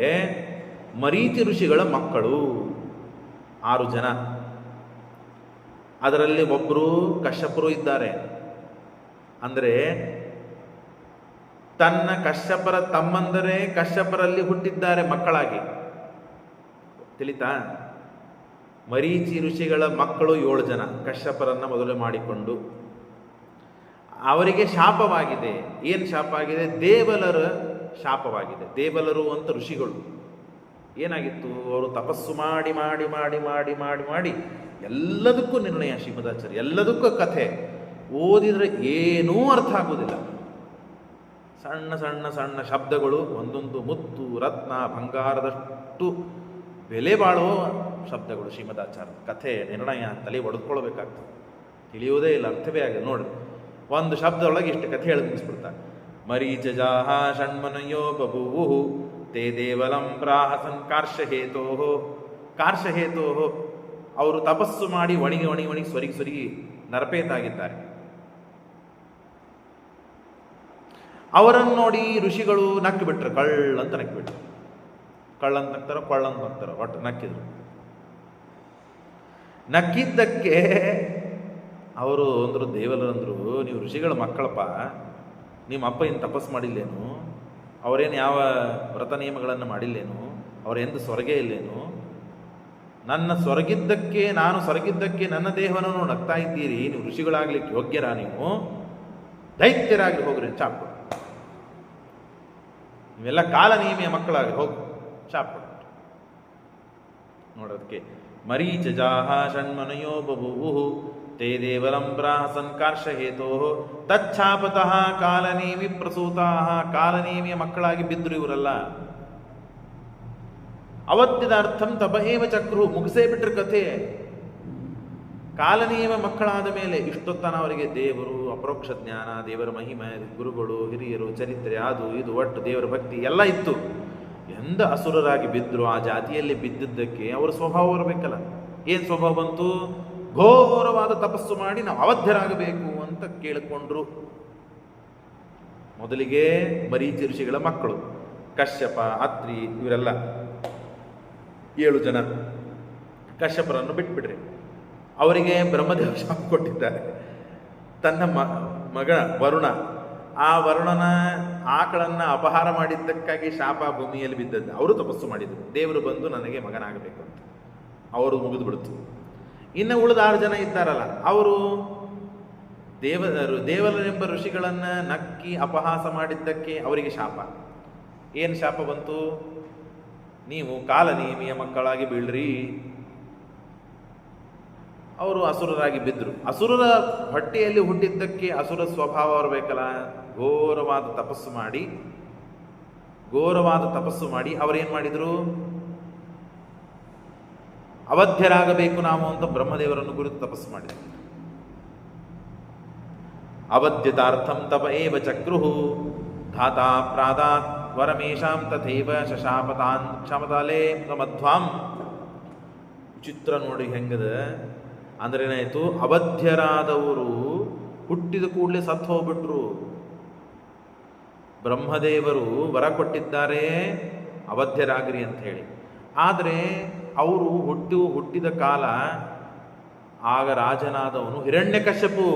ಮರೀಚಿ ಋಷಿಗಳ ಮಕ್ಕಳು 6 ಜನ. ಅದರಲ್ಲಿ ಒಬ್ಬರು ಕಶ್ಯಪರು ಇದ್ದಾರೆ. ಅಂದರೆ ತನ್ನ ಕಶ್ಯಪರ ತಮ್ಮಂದರೆ ಕಶ್ಯಪರಲ್ಲಿ ಹುಟ್ಟಿದ್ದಾರೆ ಮಕ್ಕಳಾಗಿ. ತಿಳಿತಾ? ಮರೀಚಿ ಋಷಿಗಳ ಮಕ್ಕಳು 7 ಜನ ಕಶ್ಯಪರನ್ನು ಮೊದಲು ಮಾಡಿಕೊಂಡು. ಅವರಿಗೆ ಶಾಪವಾಗಿದೆ. ಏನು ಶಾಪ ಆಗಿದೆ? ದೇವಲರ ಶಾಪವಾಗಿದೆ. ದೇವಲರು ಅಂತ ಋಷಿಗಳು. ಏನಾಗಿತ್ತು? ಅವರು ತಪಸ್ಸು ಮಾಡಿ ಮಾಡಿ ಮಾಡಿ ಮಾಡಿ ಮಾಡಿ ಮಾಡಿ ಎಲ್ಲದಕ್ಕೂ ನಿರ್ಣಯ ಶ್ರೀಮದಾಚಾರ್ಯ, ಎಲ್ಲದಕ್ಕೂ ಕಥೆ ಓದಿದರೆ ಏನೂ ಅರ್ಥ ಆಗುವುದಿಲ್ಲ. ಸಣ್ಣ ಸಣ್ಣ ಸಣ್ಣ ಶಬ್ದಗಳು, ಒಂದೊಂದು ಮುತ್ತು ರತ್ನ ಬಂಗಾರದಷ್ಟು ಬೆಲೆ ಬಾಳುವ ಶಬ್ದಗಳು. ಶ್ರೀಮದಾಚಾರ್ಯ ಕಥೆ ನಿರ್ಣಯ ತಲೆ ಒಡೆದುಕೊಳ್ಬೇಕಾಗ್ತದೆ. ತಿಳಿಯುವುದೇ ಇಲ್ಲ, ಅರ್ಥವೇ ಆಗಿದೆ. ನೋಡ್ರಿ, ಒಂದು ಶಬ್ದದೊಳಗೆ ಇಷ್ಟು ಕಥೆ ಹೇಳಿ ನಿಲ್ಲಿಸ್ಬಿಡ್ತಾರೆ. ಮರೀಚಜಾಹ ಷಣ್ಮನಯೋ ಬಭೂವು ತೇ ದೇವಲಂ ಪ್ರಾಹಸನ್ ಕಾರ್ಷಹೇತೋ. ಕಾರ್ಷಹೇತೋ, ಅವರು ತಪಸ್ಸು ಮಾಡಿ ಒಣಗಿ ಒಣಗಿ ಒಣಗಿ ಸೊರಗಿ ಸೊರಗಿ ನರಪೇತಾಗಿದ್ದಾರೆ. ಅವರನ್ನು ನೋಡಿ ಋಷಿಗಳು ನಕ್ಕಿ ಬಿಟ್ರು. ಕಳ್ಳಂತ ನಕ್ಕಿಬಿಟ್ರು. ಕಳ್ಳಂತ ನಕ್ತಾರೋ ಕೊಳ್ಳಂತ ನಕ್ತಾರೋ, ಒಟ್ಟು ನಕ್ಕಿದ್ರು. ನಕ್ಕಿದ್ದಕ್ಕೆ ಅವರು ಅಂದರು, ದೇವಲರಂದ್ರು, ನೀವು ಋಷಿಗಳ ಮಕ್ಕಳಪ್ಪ, ನಿಮ್ಮ ಅಪ್ಪ ಏನು ತಪಸ್ಸು ಮಾಡಿಲ್ಲೇನು? ಅವರೇನು ಯಾವ ವ್ರತ ನಿಯಮಗಳನ್ನು ಮಾಡಿಲ್ಲೇನು? ಅವರೆಂದು ಸ್ವರ್ಗೇ ಇಲ್ಲೇನು? ನಾನು ಸ್ವರ್ಗಿದ್ದಕ್ಕೆ ನನ್ನ ದೇಹವನ್ನು ನಗ್ತಾ ಇದ್ದೀರಿ. ನೀವು ಋಷಿಗಳಾಗ್ಲಿಕ್ಕೆ ಯೋಗ್ಯರಾ? ನೀವು ದೈತ್ಯರಾಗಿ ಹೋಗ್ರಿ, ಚಾಪ್ ಕೊಡು. ನೀವೆಲ್ಲ ಕಾಲನೇಮಿಯ ಮಕ್ಕಳಾಗಿ ಹೋಗಿ ಶಾಪ ಕೊಟ್ಟು ನೋಡೋದಕ್ಕೆ. ಮರೀಚಜಾಹ ಷಣ್ಮನಯೋ ಬಭೂವು ತೇ ದೇವಲಂ ಪ್ರಾಹಸನ್ ಕಾರ್ಷಹೇತೋ ತಚ್ಛಾಪತಃ ಕಾಲನೇಮಿ ಪ್ರಸೂತಾಃ. ಕಾಲನೇಮಿಯ ಮಕ್ಕಳಾಗಿ ಬಿದ್ರು ಇವರೆಲ್ಲ. ಅವತ್ತಿದ ಅರ್ಥಂ ತಪ ಏವ ಚಕ್ರು. ಮುಗಿಸೇ ಬಿಟ್ರ ಕಥೆ. ಕಾಲನೇಮ ಮಕ್ಕಳಾದ ಮೇಲೆ ಇಷ್ಟೊತ್ತನ ಅವರಿಗೆ ದೇವರು, ಅಪರೋಕ್ಷ ಜ್ಞಾನ, ದೇವರ ಮಹಿಮೆ, ಗುರುಗಳು, ಹಿರಿಯರು, ಚರಿತ್ರೆ, ಅದು ಇದು ಒಟ್ಟು ದೇವರ ಭಕ್ತಿ ಎಲ್ಲ ಇತ್ತು. ಎಂದ ಅಸುರರಾಗಿ ಬಿದ್ದರು. ಆ ಜಾತಿಯಲ್ಲಿ ಬಿದ್ದಿದ್ದಕ್ಕೆ ಅವರ ಸ್ವಭಾವ ಬರಬೇಕಲ್ಲ. ಏನು ಸ್ವಭಾವ ಬಂತು? ಘೋರವಾದ ತಪಸ್ಸು ಮಾಡಿ ನಾವು ಅವಧ್ಯರಾಗಬೇಕು ಅಂತ ಕೇಳಿಕೊಂಡ್ರು. ಮೊದಲಿಗೆ ಮರೀಚಿ ಋಷಿಗಳ ಮಕ್ಕಳು ಕಶ್ಯಪ, ಅತ್ರಿ, ಇವರೆಲ್ಲ 7 ಜನ ಕಶ್ಯಪರನ್ನು ಬಿಟ್ಬಿಡ್ರಿ. ಅವರಿಗೆ ಬ್ರಹ್ಮದೇವ ಶಾಪ ಕೊಟ್ಟಿದ್ದಾರೆ. ತನ್ನ ಮಗ ವರುಣ, ಆ ವರುಣನ ಆಕಳನ್ನು ಅಪಹಾರ ಮಾಡಿದ್ದಕ್ಕಾಗಿ ಶಾಪ ಭೂಮಿಯಲ್ಲಿ ಬಿದ್ದದ್ದು. ಅವರು ತಪಸ್ಸು ಮಾಡಿದರು. ದೇವರು ಬಂದು ನನಗೆ ಮಗನಾಗಬೇಕು ಅಂತ. ಅವರು ಮುಗಿದು ಬಿಡ್ತು. ಇನ್ನು ಉಳಿದ 6 ಜನ ಇದ್ದಾರಲ್ಲ, ಅವರು ದೇವಲರೆಂಬ ಋಷಿಗಳನ್ನು ನಕ್ಕಿ ಅಪಹಾಸ ಮಾಡಿದ್ದಕ್ಕೆ ಅವರಿಗೆ ಶಾಪ. ಏನು ಶಾಪ ಬಂತು? ನೀವು ಕಾಲನೇಮಿಯ ಮಕ್ಕಳಾಗಿ ಬೀಳ್ರಿ. ಅವರು ಅಸುರರಾಗಿ ಬಿದ್ದರು. ಅಸುರರ ಹೊಟ್ಟೆಯಲ್ಲಿ ಹುಟ್ಟಿದ್ದಕ್ಕೆ ಅಸುರ ಸ್ವಭಾವ ಬರಬೇಕಲ್ಲ. ಘೋರವಾದ ತಪಸ್ಸು ಮಾಡಿ ಅವರೇನು ಮಾಡಿದರು? ಅವಧ್ಯರಾಗಬೇಕು ನಾವು ಅಂತ ಬ್ರಹ್ಮದೇವರನ್ನು ಕುರಿತು ತಪಸ್ಸು ಮಾಡಿದರು. ಅವಧ್ಯತಾರ್ಥಂ ತಪ ಏವ ಚಕ್ರುಹು ಧಾತಾ ಪ್ರಾದಾತ್ ವರಮೇಶಾಂ ತಥೈವ ಶಶಾಪತಾನ್ ಕ್ಷಮತಾಲೇ ಮಧ್ವಾಂ. ಚಿತ್ರ ನೋಡಿ ಹೆಂಗದ ಅಂದ್ರೆ ಏನಾಯಿತು? ಅವಧ್ಯರಾದವರು ಹುಟ್ಟಿದ ಕೂಡಲೇ ಸತ್ತು ಹೋಗ್ಬಿಟ್ರು. ಬ್ರಹ್ಮದೇವರು ವರ ಕೊಟ್ಟಿದ್ದಾರೆ ಅವಧ್ಯರಾಗ್ರಿ ಅಂತ ಹೇಳಿ. ಆದರೆ ಅವರು ಹುಟ್ಟಿದ ಕಾಲ ಆಗ ರಾಜನಾದವನು ಹಿರಣ್ಯಕಶ್ಯಪು,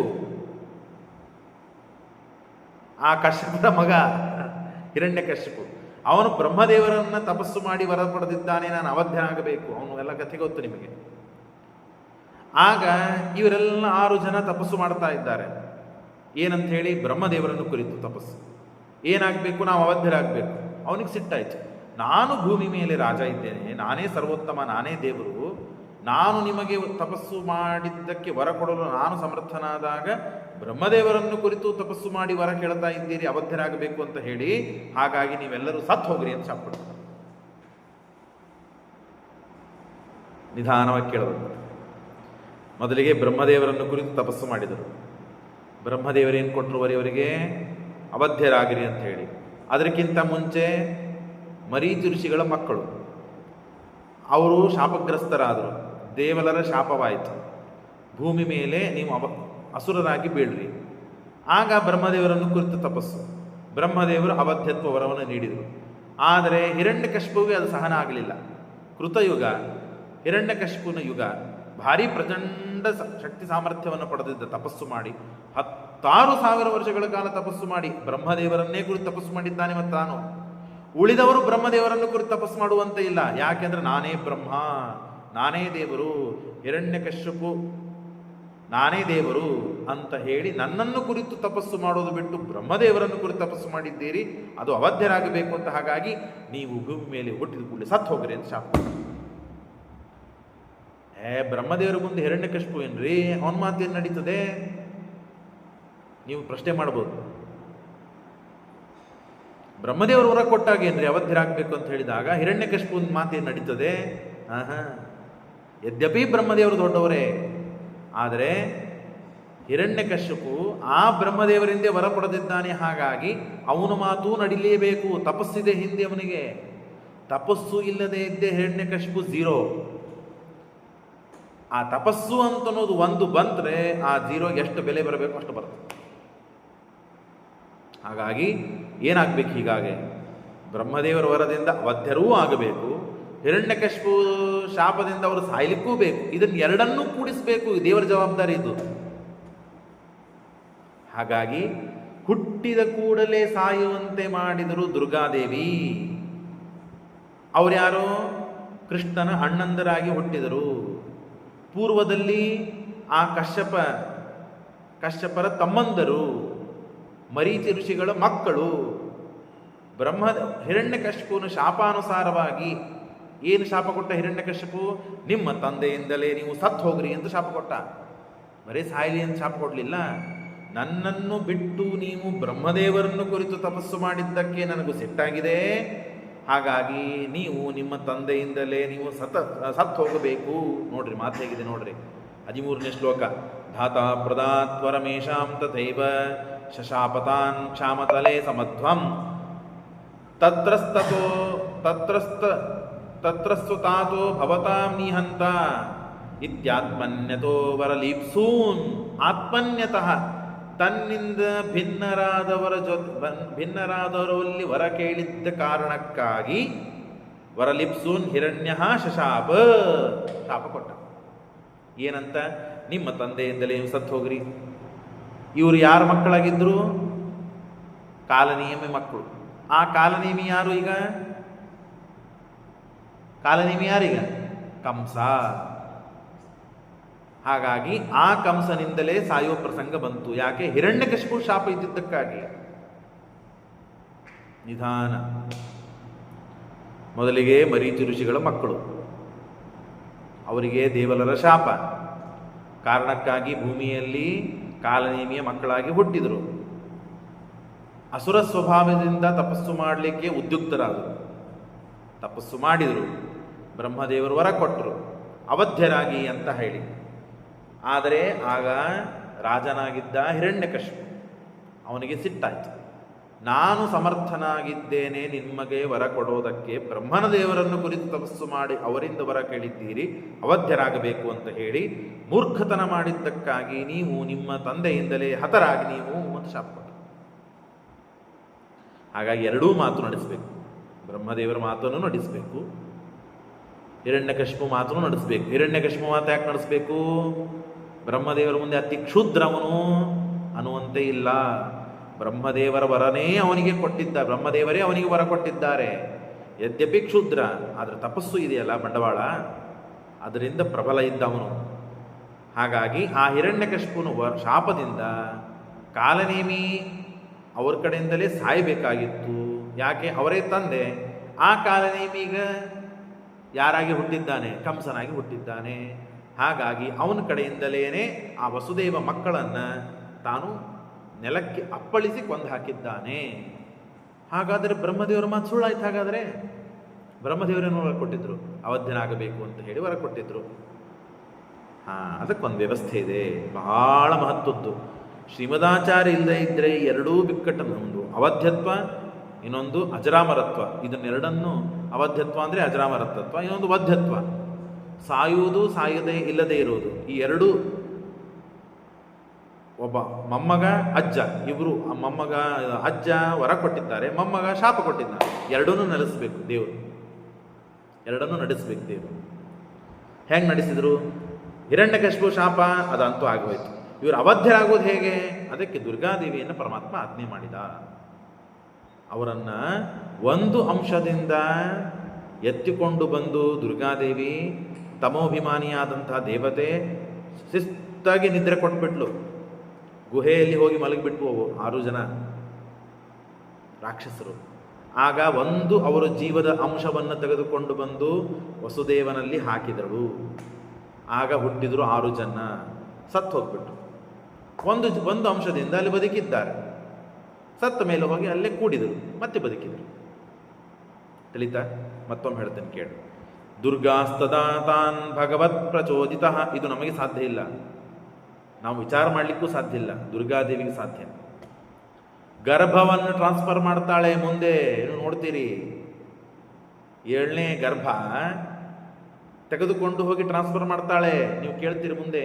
ಆ ಕಶ್ಯಪನ ಮಗ ಹಿರಣ್ಯಕಶ್ಯಪು. ಅವನು ಬ್ರಹ್ಮದೇವರನ್ನ ತಪಸ್ಸು ಮಾಡಿ ವರ ಪಡೆದಿದ್ದಾನೆ, ನಾನು ಅವಧ್ಯನಾಗಬೇಕು. ಅವನು ಎಲ್ಲ ಕಥೆ ಗೊತ್ತು ನಿಮಗೆ. ಆಗ ಇವರೆಲ್ಲ 6 ಜನ ತಪಸ್ಸು ಮಾಡ್ತಾ ಇದ್ದಾರೆ. ಏನಂತ ಹೇಳಿ? ಬ್ರಹ್ಮದೇವರನ್ನು ಕುರಿತು ತಪಸ್ಸು. ಏನಾಗಬೇಕು? ನಾವು ಅವಧ್ಯರಾಗಬೇಕು. ಅವನಿಗೆ ಸಿಟ್ಟಾಯ್ತು. ನಾನು ಭೂಮಿ ಮೇಲೆ ರಾಜ ಇದ್ದೇನೆ, ನಾನೇ ಸರ್ವೋತ್ತಮ, ನಾನೇ ದೇವರು. ನಾನು ನಿಮಗೆ ತಪಸ್ಸು ಮಾಡಿದ್ದಕ್ಕೆ ವರ ಕೊಡಲು ನಾನು ಸಮರ್ಥನಾದಾಗ ಬ್ರಹ್ಮದೇವರನ್ನು ಕುರಿತು ತಪಸ್ಸು ಮಾಡಿ ವರ ಕೇಳ್ತಾ ಇದ್ದೀರಿ, ಅವಧ್ಯರಾಗಬೇಕು ಅಂತ ಹೇಳಿ. ಹಾಗಾಗಿ ನೀವೆಲ್ಲರೂ ಸತ್ತು ಹೋಗ್ರಿ ಅಂತ ಶಾಪ ಕೊಡ್ತಾರೆ. ನಿಧಾನವಾಗಿ ಕೇಳಬೇಕು. ಮೊದಲಿಗೆ ಬ್ರಹ್ಮದೇವರನ್ನು ಕುರಿತು ತಪಸ್ಸು ಮಾಡಿದರು. ಬ್ರಹ್ಮದೇವರೇನು ಕೊಟ್ಟರು? ಅವರಿಗೆ ಅವಧ್ಯರಾಗಿರಿ ಅಂತ ಹೇಳಿ. ಅದಕ್ಕಿಂತ ಮುಂಚೆ ಮರೀಚಿ ಋಷಿಗಳ ಮಕ್ಕಳು, ಅವರು ಶಾಪಗ್ರಸ್ತರಾದರು. ದೇವಲರ ಶಾಪವಾಯಿತು, ಭೂಮಿ ಮೇಲೆ ನೀವು ಅಸುರರಾಗಿ ಬೀಳ್ರಿ. ಆಗ ಬ್ರಹ್ಮದೇವರನ್ನು ಕುರಿತು ತಪಸ್ಸು. ಬ್ರಹ್ಮದೇವರು ಅವಧ್ಯತ್ವ ವರವನ್ನು ನೀಡಿದರು. ಆದರೆ ಹಿರಣ್ಯಕಶ್ಯಪುವಿಗೆ ಅದು ಸಹನ ಆಗಲಿಲ್ಲ. ಕೃತಯುಗ, ಹಿರಣ್ಯಕಶ್ಯಪುವಿನ ಯುಗ, ಭಾರಿ ಪ್ರಚಂಡ ಶಕ್ತಿ ಸಾಮರ್ಥ್ಯವನ್ನು ಪಡೆದಿದ್ದ. ತಪಸ್ಸು ಮಾಡಿ 16,000 ವರ್ಷಗಳ ಕಾಲ ತಪಸ್ಸು ಮಾಡಿ ಬ್ರಹ್ಮದೇವರನ್ನೇ ಕುರಿತು ತಪಸ್ಸು ಮಾಡಿದ್ದಾನೆ. ಮತ್ತು ತಾನು ಉಳಿದವರು ಬ್ರಹ್ಮದೇವರನ್ನು ಕುರಿತು ತಪಸ್ಸು ಮಾಡುವಂತೆ ಇಲ್ಲ. ಯಾಕೆಂದ್ರೆ ನಾನೇ ಬ್ರಹ್ಮ, ನಾನೇ ದೇವರು, ಹಿರಣ್ಯಕಶ್ಯಪು ನಾನೇ ದೇವರು ಅಂತ ಹೇಳಿ ನನ್ನನ್ನು ಕುರಿತು ತಪಸ್ಸು ಮಾಡೋದು ಬಿಟ್ಟು ಬ್ರಹ್ಮದೇವರನ್ನು ಕುರಿತು ತಪಸ್ಸು ಮಾಡಿದ್ದೀರಿ, ಅದು ಅವಧ್ಯರಾಗಬೇಕು ಅಂತ. ಹಾಗಾಗಿ ನೀವು ಭೂಮಿ ಮೇಲೆ ಹುಟ್ಟಿದ ಕೂಡಲೇ ಸತ್ತು ಹೋಗ್ರಿ ಅಂತ ಶಾಪ. ಬ್ರಹ್ಮದೇವರ ಮುಂದೆ ಹಿರಣ್ಯಕಶ್ಯಪು ಏನ್ರಿ, ಅವನ ಮಾತೇನು ನಡೀತದೆ? ನೀವು ಪ್ರಶ್ನೆ ಮಾಡ್ಬೋದು. ಬ್ರಹ್ಮದೇವರು ಹೊರ ಕೊಟ್ಟಾಗ ಏನ್ರಿ ಅವಧ್ಯರಾಗಬೇಕು ಅಂತ ಹೇಳಿದಾಗ ಹಿರಣ್ಯಕಶ್ಯಪುವಿನ ಮಾತೇನು ನಡೀತದೆ? ಯದ್ಯಪಿ ಬ್ರಹ್ಮದೇವರು ದೊಡ್ಡವರೇ, ಆದರೆ ಹಿರಣ್ಯಕಶ್ಯಪು ಆ ಬ್ರಹ್ಮದೇವರಿಂದೇ ವರ ಪಡೆದಿದ್ದಾನೆ. ಹಾಗಾಗಿ ಅವನ ಮಾತು ನಡಿಲೇಬೇಕು. ತಪಸ್ಸಿದೆ ಹಿಂದೆ ಅವನಿಗೆ. ತಪಸ್ಸು ಇಲ್ಲದೆ ಇದ್ದೇ ಹಿರಣ್ಯಕಶ್ಯಪು 0. ಆ ತಪಸ್ಸು ಅಂತನ್ನೋದು ಒಂದು ಬಂದರೆ ಆ 0 ಎಷ್ಟು ಬೆಲೆ ಬರಬೇಕು ಅಷ್ಟು ಬರುತ್ತೆ. ಹಾಗಾಗಿ ಏನಾಗಬೇಕು? ಹೀಗಾಗಿ ಬ್ರಹ್ಮದೇವರ ವರದಿಂದ ಅವಧ್ಯರೂ ಆಗಬೇಕು, ಹಿರಣ್ಯಕಶ್ಯಪು ಶಾಪದಿಂದ ಅವರು ಸಾಯ್ಲಿಕ್ಕೂ ಬೇಕು. ಇದನ್ನು ಎರಡನ್ನೂ ಕೂಡಿಸಬೇಕು. ದೇವರ ಜವಾಬ್ದಾರಿ ಇದು. ಹಾಗಾಗಿ ಹುಟ್ಟಿದ ಕೂಡಲೇ ಸಾಯುವಂತೆ ಮಾಡಿದರು ದುರ್ಗಾದೇವಿ. ಅವರ್ಯಾರು? ಕೃಷ್ಣನ ಅಣ್ಣಂದರಾಗಿ ಹುಟ್ಟಿದರು. ಪೂರ್ವದಲ್ಲಿ ಆ ಕಶ್ಯಪರ ತಮ್ಮಂದರು, ಮರೀಚಿ ಋಷಿಗಳ ಮಕ್ಕಳು. ಹಿರಣ್ಯಕಶ್ಯಪುವಿನ ಶಾಪಾನುಸಾರವಾಗಿ ಏನು ಶಾಪ ಕೊಟ್ಟ ಹಿರಣ್ಯಕಶ್ಯಪು? ನಿಮ್ಮ ತಂದೆಯಿಂದಲೇ ನೀವು ಸತ್ತು ಹೋಗ್ರಿ ಅಂತ ಶಾಪ ಕೊಟ್ಟ. ಬರೀ ಸಾಯಲಿ ಅಂತ ಶಾಪ ಕೊಡಲಿಲ್ಲ. ನನ್ನನ್ನು ಬಿಟ್ಟು ನೀವು ಬ್ರಹ್ಮದೇವರನ್ನು ಕುರಿತು ತಪಸ್ಸು ಮಾಡಿದ್ದಕ್ಕೆ ನನಗೂ ಸಿಟ್ಟಾಗಿದೆ. ಹಾಗಾಗಿ ನೀವು ನಿಮ್ಮ ತಂದೆಯಿಂದಲೇ ನೀವು ಸತ್ತು ಹೋಗಬೇಕು. ನೋಡ್ರಿ ಮಾತು ಹೇಗಿದೆ ನೋಡ್ರಿ. 13ನೇ ಶ್ಲೋಕ. ಧಾತಾ ಪ್ರದಾತ್ವರಮೇಶಾಂ ತಥೈವ ಶಶಾಪತಾನ್ ಕ್ಷಾಮತಲೆ ಸಮಧ್ವಂ ತತ್ರಸ್ತು ತಾತೋ ಭವತಾಂ ನಿಹಂತ ಇತ್ಯಾತ್ಮನ್ಯತೋ ವರಲೀಪ್ಸೂನ್. ಆತ್ಮನ್ಯತಃ ತನ್ನಿಂದ ಭಿನ್ನರಾದವರಲ್ಲಿ ವರ ಕೇಳಿದ್ದ ಕಾರಣಕ್ಕಾಗಿ ವರಲಿಪ್ಸೂನ್ ಹಿರಣ್ಯ ಶಾಪ ಕೊಟ್ಟ. ಏನಂತ? ನಿಮ್ಮ ತಂದೆಯಿಂದಲೇ ನೀವು ಸತ್ತು ಹೋಗ್ರಿ. ಇವರು ಯಾರ ಮಕ್ಕಳಾಗಿದ್ರು? ಕಾಲನೇಮಿ ಮಕ್ಕಳು. ಆ ಕಾಲನೇಮಿ ಯಾರು ಈಗ? ಕಾಲನೇಮಿ ಕಂಸ. ಹಾಗಾಗಿ ಆ ಕಂಸನಿಂದಲೇ ಸಾಯುವ ಪ್ರಸಂಗ ಬಂತು. ಯಾಕೆ? ಹಿರಣ್ಯಕಶ್ಯಪು ಶಾಪ ಇದ್ದಿದ್ದಕ್ಕಾಗಿ. ನಿಧಾನ. ಮೊದಲಿಗೆ ಮರೀಚಿ ಋಷಿಗಳ ಮಕ್ಕಳು, ಅವರಿಗೆ ದೇವಲರ ಶಾಪ ಕಾರಣಕ್ಕಾಗಿ ಭೂಮಿಯಲ್ಲಿ ಕಾಲನೇಮಿಯ ಮಕ್ಕಳಾಗಿ ಹುಟ್ಟಿದರು. ಅಸುರ ಸ್ವಭಾವದಿಂದ ತಪಸ್ಸು ಮಾಡಲಿಕ್ಕೆ ಉದ್ಯುಕ್ತರಾದರು. ತಪಸ್ಸು ಮಾಡಿದರು. ಬ್ರಹ್ಮದೇವರು ವರ ಕೊಟ್ಟರು ಅವಧ್ಯರಾಗಿ ಅಂತ ಹೇಳಿ. ಆದರೆ ಆಗ ರಾಜನಾಗಿದ್ದ ಹಿರಣ್ಯಕಶ್ಯಪು, ಅವನಿಗೆ ಸಿಟ್ಟಾಯಿತು. ನಾನು ಸಮರ್ಥನಾಗಿದ್ದೇನೆ ನಿಮಗೆ ವರ ಕೊಡೋದಕ್ಕೆ, ಬ್ರಹ್ಮನ ದೇವರನ್ನು ಕುರಿತು ತಪಸ್ಸು ಮಾಡಿ ಅವರಿಂದ ವರ ಕೇಳಿದ್ದೀರಿ, ಅವಧ್ಯರಾಗಬೇಕು ಅಂತ ಹೇಳಿ ಮೂರ್ಖತನ ಮಾಡಿದ್ದಕ್ಕಾಗಿ ನೀವು ನಿಮ್ಮ ತಂದೆಯಿಂದಲೇ ಹತರಾಗಿ ನೀವು ಒಂದು ಶಾಪ ಕೊಟ್ಟರು. ಹಾಗಾಗಿ ಎರಡೂ ಮಾತು ನಡೆಸಬೇಕು. ಬ್ರಹ್ಮದೇವರ ಮಾತನ್ನು ನಡೆಸಬೇಕು, ಹಿರಣ್ಯಕಶಿಪು ಮಾತನ್ನು ನಡೆಸಬೇಕು. ಹಿರಣ್ಯಕಶಿಪು ಮಾತು ಯಾಕೆ ನಡೆಸಬೇಕು? ಬ್ರಹ್ಮದೇವರ ಮುಂದೆ ಅತಿ ಕ್ಷುದ್ರವನು ಅನ್ನುವಂತೆ ಇಲ್ಲ. ಬ್ರಹ್ಮದೇವರ ವರನೇ ಅವನಿಗೆ ಕೊಟ್ಟಿದ್ದ, ಬ್ರಹ್ಮದೇವರೇ ಅವನಿಗೆ ವರ ಕೊಟ್ಟಿದ್ದಾರೆ. ಯದ್ಯಪಿ ಕ್ಷುದ್ರ, ಆದರೆ ತಪಸ್ಸು ಇದೆಯಲ್ಲ, ಬಂಡವಾಳ, ಅದರಿಂದ ಪ್ರಬಲ ಇದ್ದ ಅವನು. ಹಾಗಾಗಿ ಆ ಹಿರಣ್ಯಕಶಿಪುನ ಶಾಪದಿಂದ ಕಾಲನೇಮಿ ಅವ್ರ ಕಡೆಯಿಂದಲೇ ಸಾಯಬೇಕಾಗಿತ್ತು. ಯಾಕೆ? ಅವರೇ ತಂದೆ. ಆ ಕಾಲನೇಮಿ ಈಗ ಯಾರಾಗಿ ಹುಟ್ಟಿದ್ದಾನೆ? ಕಂಸನಾಗಿ ಹುಟ್ಟಿದ್ದಾನೆ. ಹಾಗಾಗಿ ಅವನ ಕಡೆಯಿಂದಲೇ ಆ ವಸುದೇವ ಮಕ್ಕಳನ್ನು ತಾನು ನೆಲಕ್ಕೆ ಅಪ್ಪಳಿಸಿ ಕೊಂದು ಹಾಕಿದ್ದಾನೆ. ಹಾಗಾದರೆ ಬ್ರಹ್ಮದೇವರ ಮಾತು ಸುಳ್ಳಾಯ್ತು. ಹಾಗಾದರೆ ಬ್ರಹ್ಮದೇವರೇನು ವರ ಕೊಟ್ಟಿದ್ರು? ಅವಧ್ಯನಾಗಬೇಕು ಅಂತ ಹೇಳಿ ವರ ಕೊಟ್ಟಿದ್ರು. ಅದಕ್ಕೊಂದು ವ್ಯವಸ್ಥೆ ಇದೆ, ಬಹಳ ಮಹತ್ವದ್ದು. ಶ್ರೀಮದಾಚಾರ್ಯ ಇಲ್ಲದೆ ಇದ್ದರೆ ಎರಡೂ ಬಿಕ್ಕಟ್ಟನ್ನು, ಒಂದು ಅವಧ್ಯತ್ವ, ಇನ್ನೊಂದು ಅಜರಾಮರತ್ವ. ಇದನ್ನೆರಡನ್ನು, ಅವಧ್ಯತ್ವ ಅಂದರೆ ಅಜರಾಮರತ್ವ, ಇನ್ನೊಂದು ವಧ್ಯತ್ವ, ಸಾಯುವುದು ಸಾಯದೆ ಇಲ್ಲದೆ ಇರುವುದು. ಈ ಎರಡೂ, ಒಬ್ಬ ಮೊಮ್ಮಗ ಅಜ್ಜ, ಇವರು ಮೊಮ್ಮಗ ಅಜ್ಜ ವರ ಕೊಟ್ಟಿದ್ದಾರೆ, ಮೊಮ್ಮಗ ಶಾಪ ಕೊಟ್ಟಿದ್ದಾರೆ. ಎರಡನ್ನೂ ನಡೆಸಬೇಕು ದೇವರು, ಎರಡನ್ನೂ ನಡೆಸಬೇಕು ದೇವರು. ಹೆಂಗೆ ನಡೆಸಿದರು? ಹಿರಣ್ಯಕಶಿಪು ಶಾಪ ಅದಂತೂ ಆಗೋಯ್ತು. ಇವರು ಅವಧ್ಯರಾಗೋದು ಹೇಗೆ? ಅದಕ್ಕೆ ದುರ್ಗಾದೇವಿಯನ್ನು ಪರಮಾತ್ಮ ಆಜ್ಞೆ ಮಾಡಿದ. ಅವರನ್ನು ಒಂದು ಅಂಶದಿಂದ ಎತ್ತಿಕೊಂಡು ಬಂದು ದುರ್ಗಾದೇವಿ ತಮೋಭಿಮಾನಿಯಾದಂತಹ ದೇವತೆ ಶಿಸ್ತಾಗಿ ನಿದ್ರೆ ಕೊಟ್ಬಿಟ್ಲು. ಗುಹೆಯಲ್ಲಿ ಹೋಗಿ ಮಲಗಿಬಿಟ್ವು ಅವು 6 ಜನ ರಾಕ್ಷಸರು. ಆಗ ಒಂದು ಅವರ ಜೀವದ ಅಂಶವನ್ನು ತೆಗೆದುಕೊಂಡು ಬಂದು ವಸುದೇವನಲ್ಲಿ ಹಾಕಿದಳು. ಆಗ ಹುಟ್ಟಿದ್ರು 6 ಜನ, ಸತ್ತು ಹೋಗ್ಬಿಟ್ರು. ಒಂದು ಅಂಶದಿಂದ ಅಲ್ಲಿ ಬದುಕಿದ್ದಾರೆ. ಸತ್ತ ಮೇಲೆ ಹೋಗಿ ಅಲ್ಲೇ ಕೂಡಿದರು, ಮತ್ತೆ ಬದುಕಿದರು. ತಿಳಿತಾ? ಮತ್ತೊಮ್ಮೆ ಹೇಳ್ತೇನೆ ಕೇಳು. ದುರ್ಗಾಸ್ತದಾ ತಾನ್ ಭಗವತ್ ಪ್ರಚೋದಿತ. ಇದು ನಮಗೆ ಸಾಧ್ಯ ಇಲ್ಲ, ನಾವು ವಿಚಾರ ಮಾಡಲಿಕ್ಕೂ ಸಾಧ್ಯ ಇಲ್ಲ, ದುರ್ಗಾದೇವಿಗೆ ಸಾಧ್ಯ. ಗರ್ಭವನ್ನು ಟ್ರಾನ್ಸ್ಫರ್ ಮಾಡ್ತಾಳೆ ಮುಂದೆ, ಏನು ನೋಡ್ತೀರಿ, 7ನೇ ಗರ್ಭ ತೆಗೆದುಕೊಂಡು ಹೋಗಿ ಟ್ರಾನ್ಸ್ಫರ್ ಮಾಡ್ತಾಳೆ, ನೀವು ಕೇಳ್ತೀರಿ ಮುಂದೆ.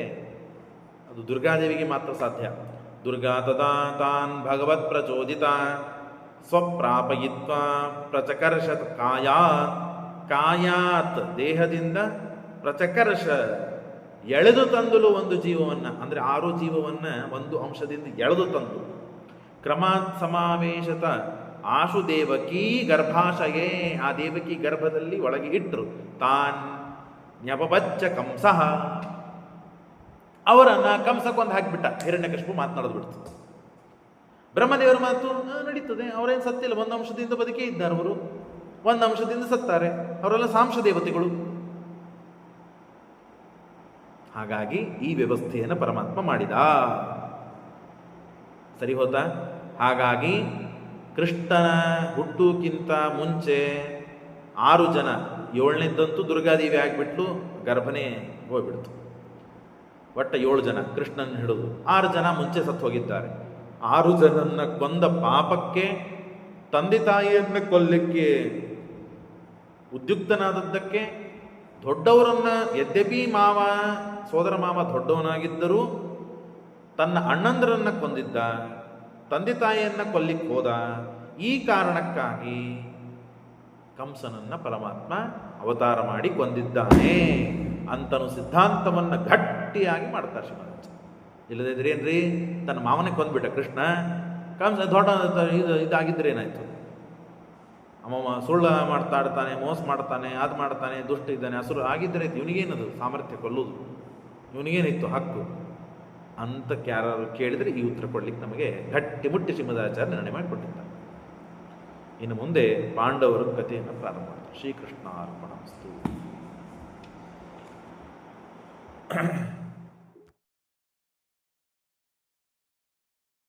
ಅದು ದುರ್ಗಾದೇವಿಗೆ ಮಾತ್ರ ಸಾಧ್ಯ. ದುರ್ಗಾ ತದಾ ತಾನ್ ಭಗವತ್ ಪ್ರಚೋದಿತ ಸ್ವಪ್ರಾಪಯಿತ್ವ ಪ್ರಚಕರ್ಷ ಕಾಯಾತ್ ದೇಹದಿಂದ ಪ್ರಚಕರ್ಷ ಎಳೆದು ತಂದಲು ಒಂದು ಜೀವವನ್ನು, ಅಂದರೆ 6 ಜೀವವನ್ನು ಒಂದು ಅಂಶದಿಂದ ಎಳೆದು ತಂದು ಕ್ರಮಾತ್ ಸಮಾವೇಶತ ಆಶು ದೇವಕಿ ಗರ್ಭಾಶಯೇ, ಆ ದೇವಕಿ ಗರ್ಭದಲ್ಲಿ ಒಳಗೆ ಇಟ್ಟರು. ತಾನ್ ನ್ಯಪಬಚ್ಚ ಕಂಸಃ, ಅವರನ್ನು ಕಂಸಕ್ಕೊಂದು ಹಾಕಿಬಿಟ್ಟ. ಹಿರಣ್ಯಕಶಿಪು ಮಾತನಾಡೋದು ಬಿಡ್ತು. ಬ್ರಹ್ಮದೇವರ ಮಾತು ನಡೀತದೆ, ಅವರೇನು ಸತ್ತಿಲ್ಲ, ಒಂದು ಅಂಶದಿಂದ ಬದುಕೇ ಇದ್ದಾರೆ ಅವರು, ಒಂದು ಅಂಶದಿಂದ ಸತ್ತಾರೆ, ಅವರೆಲ್ಲ ಸಾಂಶ ದೇವತೆಗಳು. ಹಾಗಾಗಿ ಈ ವ್ಯವಸ್ಥೆಯನ್ನು ಪರಮಾತ್ಮ ಮಾಡಿದ. ಸರಿ ಹೋತಾ? ಹಾಗಾಗಿ ಕೃಷ್ಣನ ಹುಟ್ಟುಕ್ಕಿಂತ ಮುಂಚೆ 6 ಜನ, 7ನೇದಂತೂ ದುರ್ಗಾದೇವಿ ಆಗಿಬಿಟ್ಲು, ಗರ್ಭನೇ ಹೋಗ್ಬಿಡ್ತು. ಒಟ್ಟು 7 ಜನ ಕೃಷ್ಣನ ಹಿಡಿದು, 6 ಜನ ಮುಂಚೆ ಸತ್ತು ಹೋಗಿದ್ದಾರೆ. 6 ಜನನ್ನ ಕೊಂದ ಪಾಪಕ್ಕೆ, ತಂದೆ ತಾಯಿಯನ್ನು ಕೊಲ್ಲಕ್ಕೆ ಉದ್ಯುಕ್ತನಾದದ್ದಕ್ಕೆ, ದೊಡ್ಡವರನ್ನ, ಯದ್ಯಪಿ ಸೋದರ ಮಾವ ದೊಡ್ಡವನಾಗಿದ್ದರೂ ತನ್ನ ಅಣ್ಣಂದರನ್ನ ಕೊಂದಿದ್ದ, ತಂದೆ ತಾಯಿಯನ್ನು ಕೊಲ್ಲಿಕ್ಕೆ ಹೋದ. ಈ ಕಾರಣಕ್ಕಾಗಿ ಕಂಸನನ್ನ ಪರಮಾತ್ಮ ಅವತಾರ ಮಾಡಿ ಕೊಂದಿದ್ದಾನೆ ಅಂತನೂ ಸಿದ್ಧಾಂತವನ್ನು ಗಟ್ಟಿಯಾಗಿ ಮಾಡ್ತಾರೆ ಶ್ರೀಮಂತ. ಇಲ್ಲದಿದ್ರೆ ಏನ್ರಿ, ತನ್ನ ಮಾವನೇ ಕೊಂದ್ಬಿಟ್ಟ ಕೃಷ್ಣ, ಕಂಸ ದೊಡ್ಡ ಇದಾಗಿದ್ರೆ ಏನಾಯ್ತು? ಅಮ್ಮಮ್ಮ ಸುಳ್ಳು ಮಾಡ್ತಾಡ್ತಾನೆ, ಮೋಸ ಮಾಡ್ತಾನೆ, ಅದು ಮಾಡ್ತಾನೆ, ದುಷ್ಟ ಇದ್ದಾನೆ, ಹಸುರು ಆಗಿದ್ದರೆ ಇವನಿಗೇನದು ಸಾಮರ್ಥ್ಯ ಕೊಲ್ಲುವುದು, ಇವನಿಗೇನಿತ್ತು ಹಕ್ಕು ಅಂತ ಯಾರು ಕೇಳಿದರೆ ಈ ಉತ್ತರ ಕೊಡ್ಲಿಕ್ಕೆ ನಮಗೆ ಗಟ್ಟಿ ಮುಟ್ಟಿ ಶ್ರೀಮದಾಚಾರ್ಯ ನಿರ್ಣಯ ಮಾಡಿಕೊಟ್ಟಿದ್ದಾರೆ. ಇನ್ನು ಮುಂದೆ ಪಾಂಡವರ ಕಥೆಯನ್ನು ಪ್ರಾರಂಭ ಮಾಡ್ತಾರೆ. ಶ್ರೀಕೃಷ್ಣ ಅರ್ಪಣಮಸ್ತು.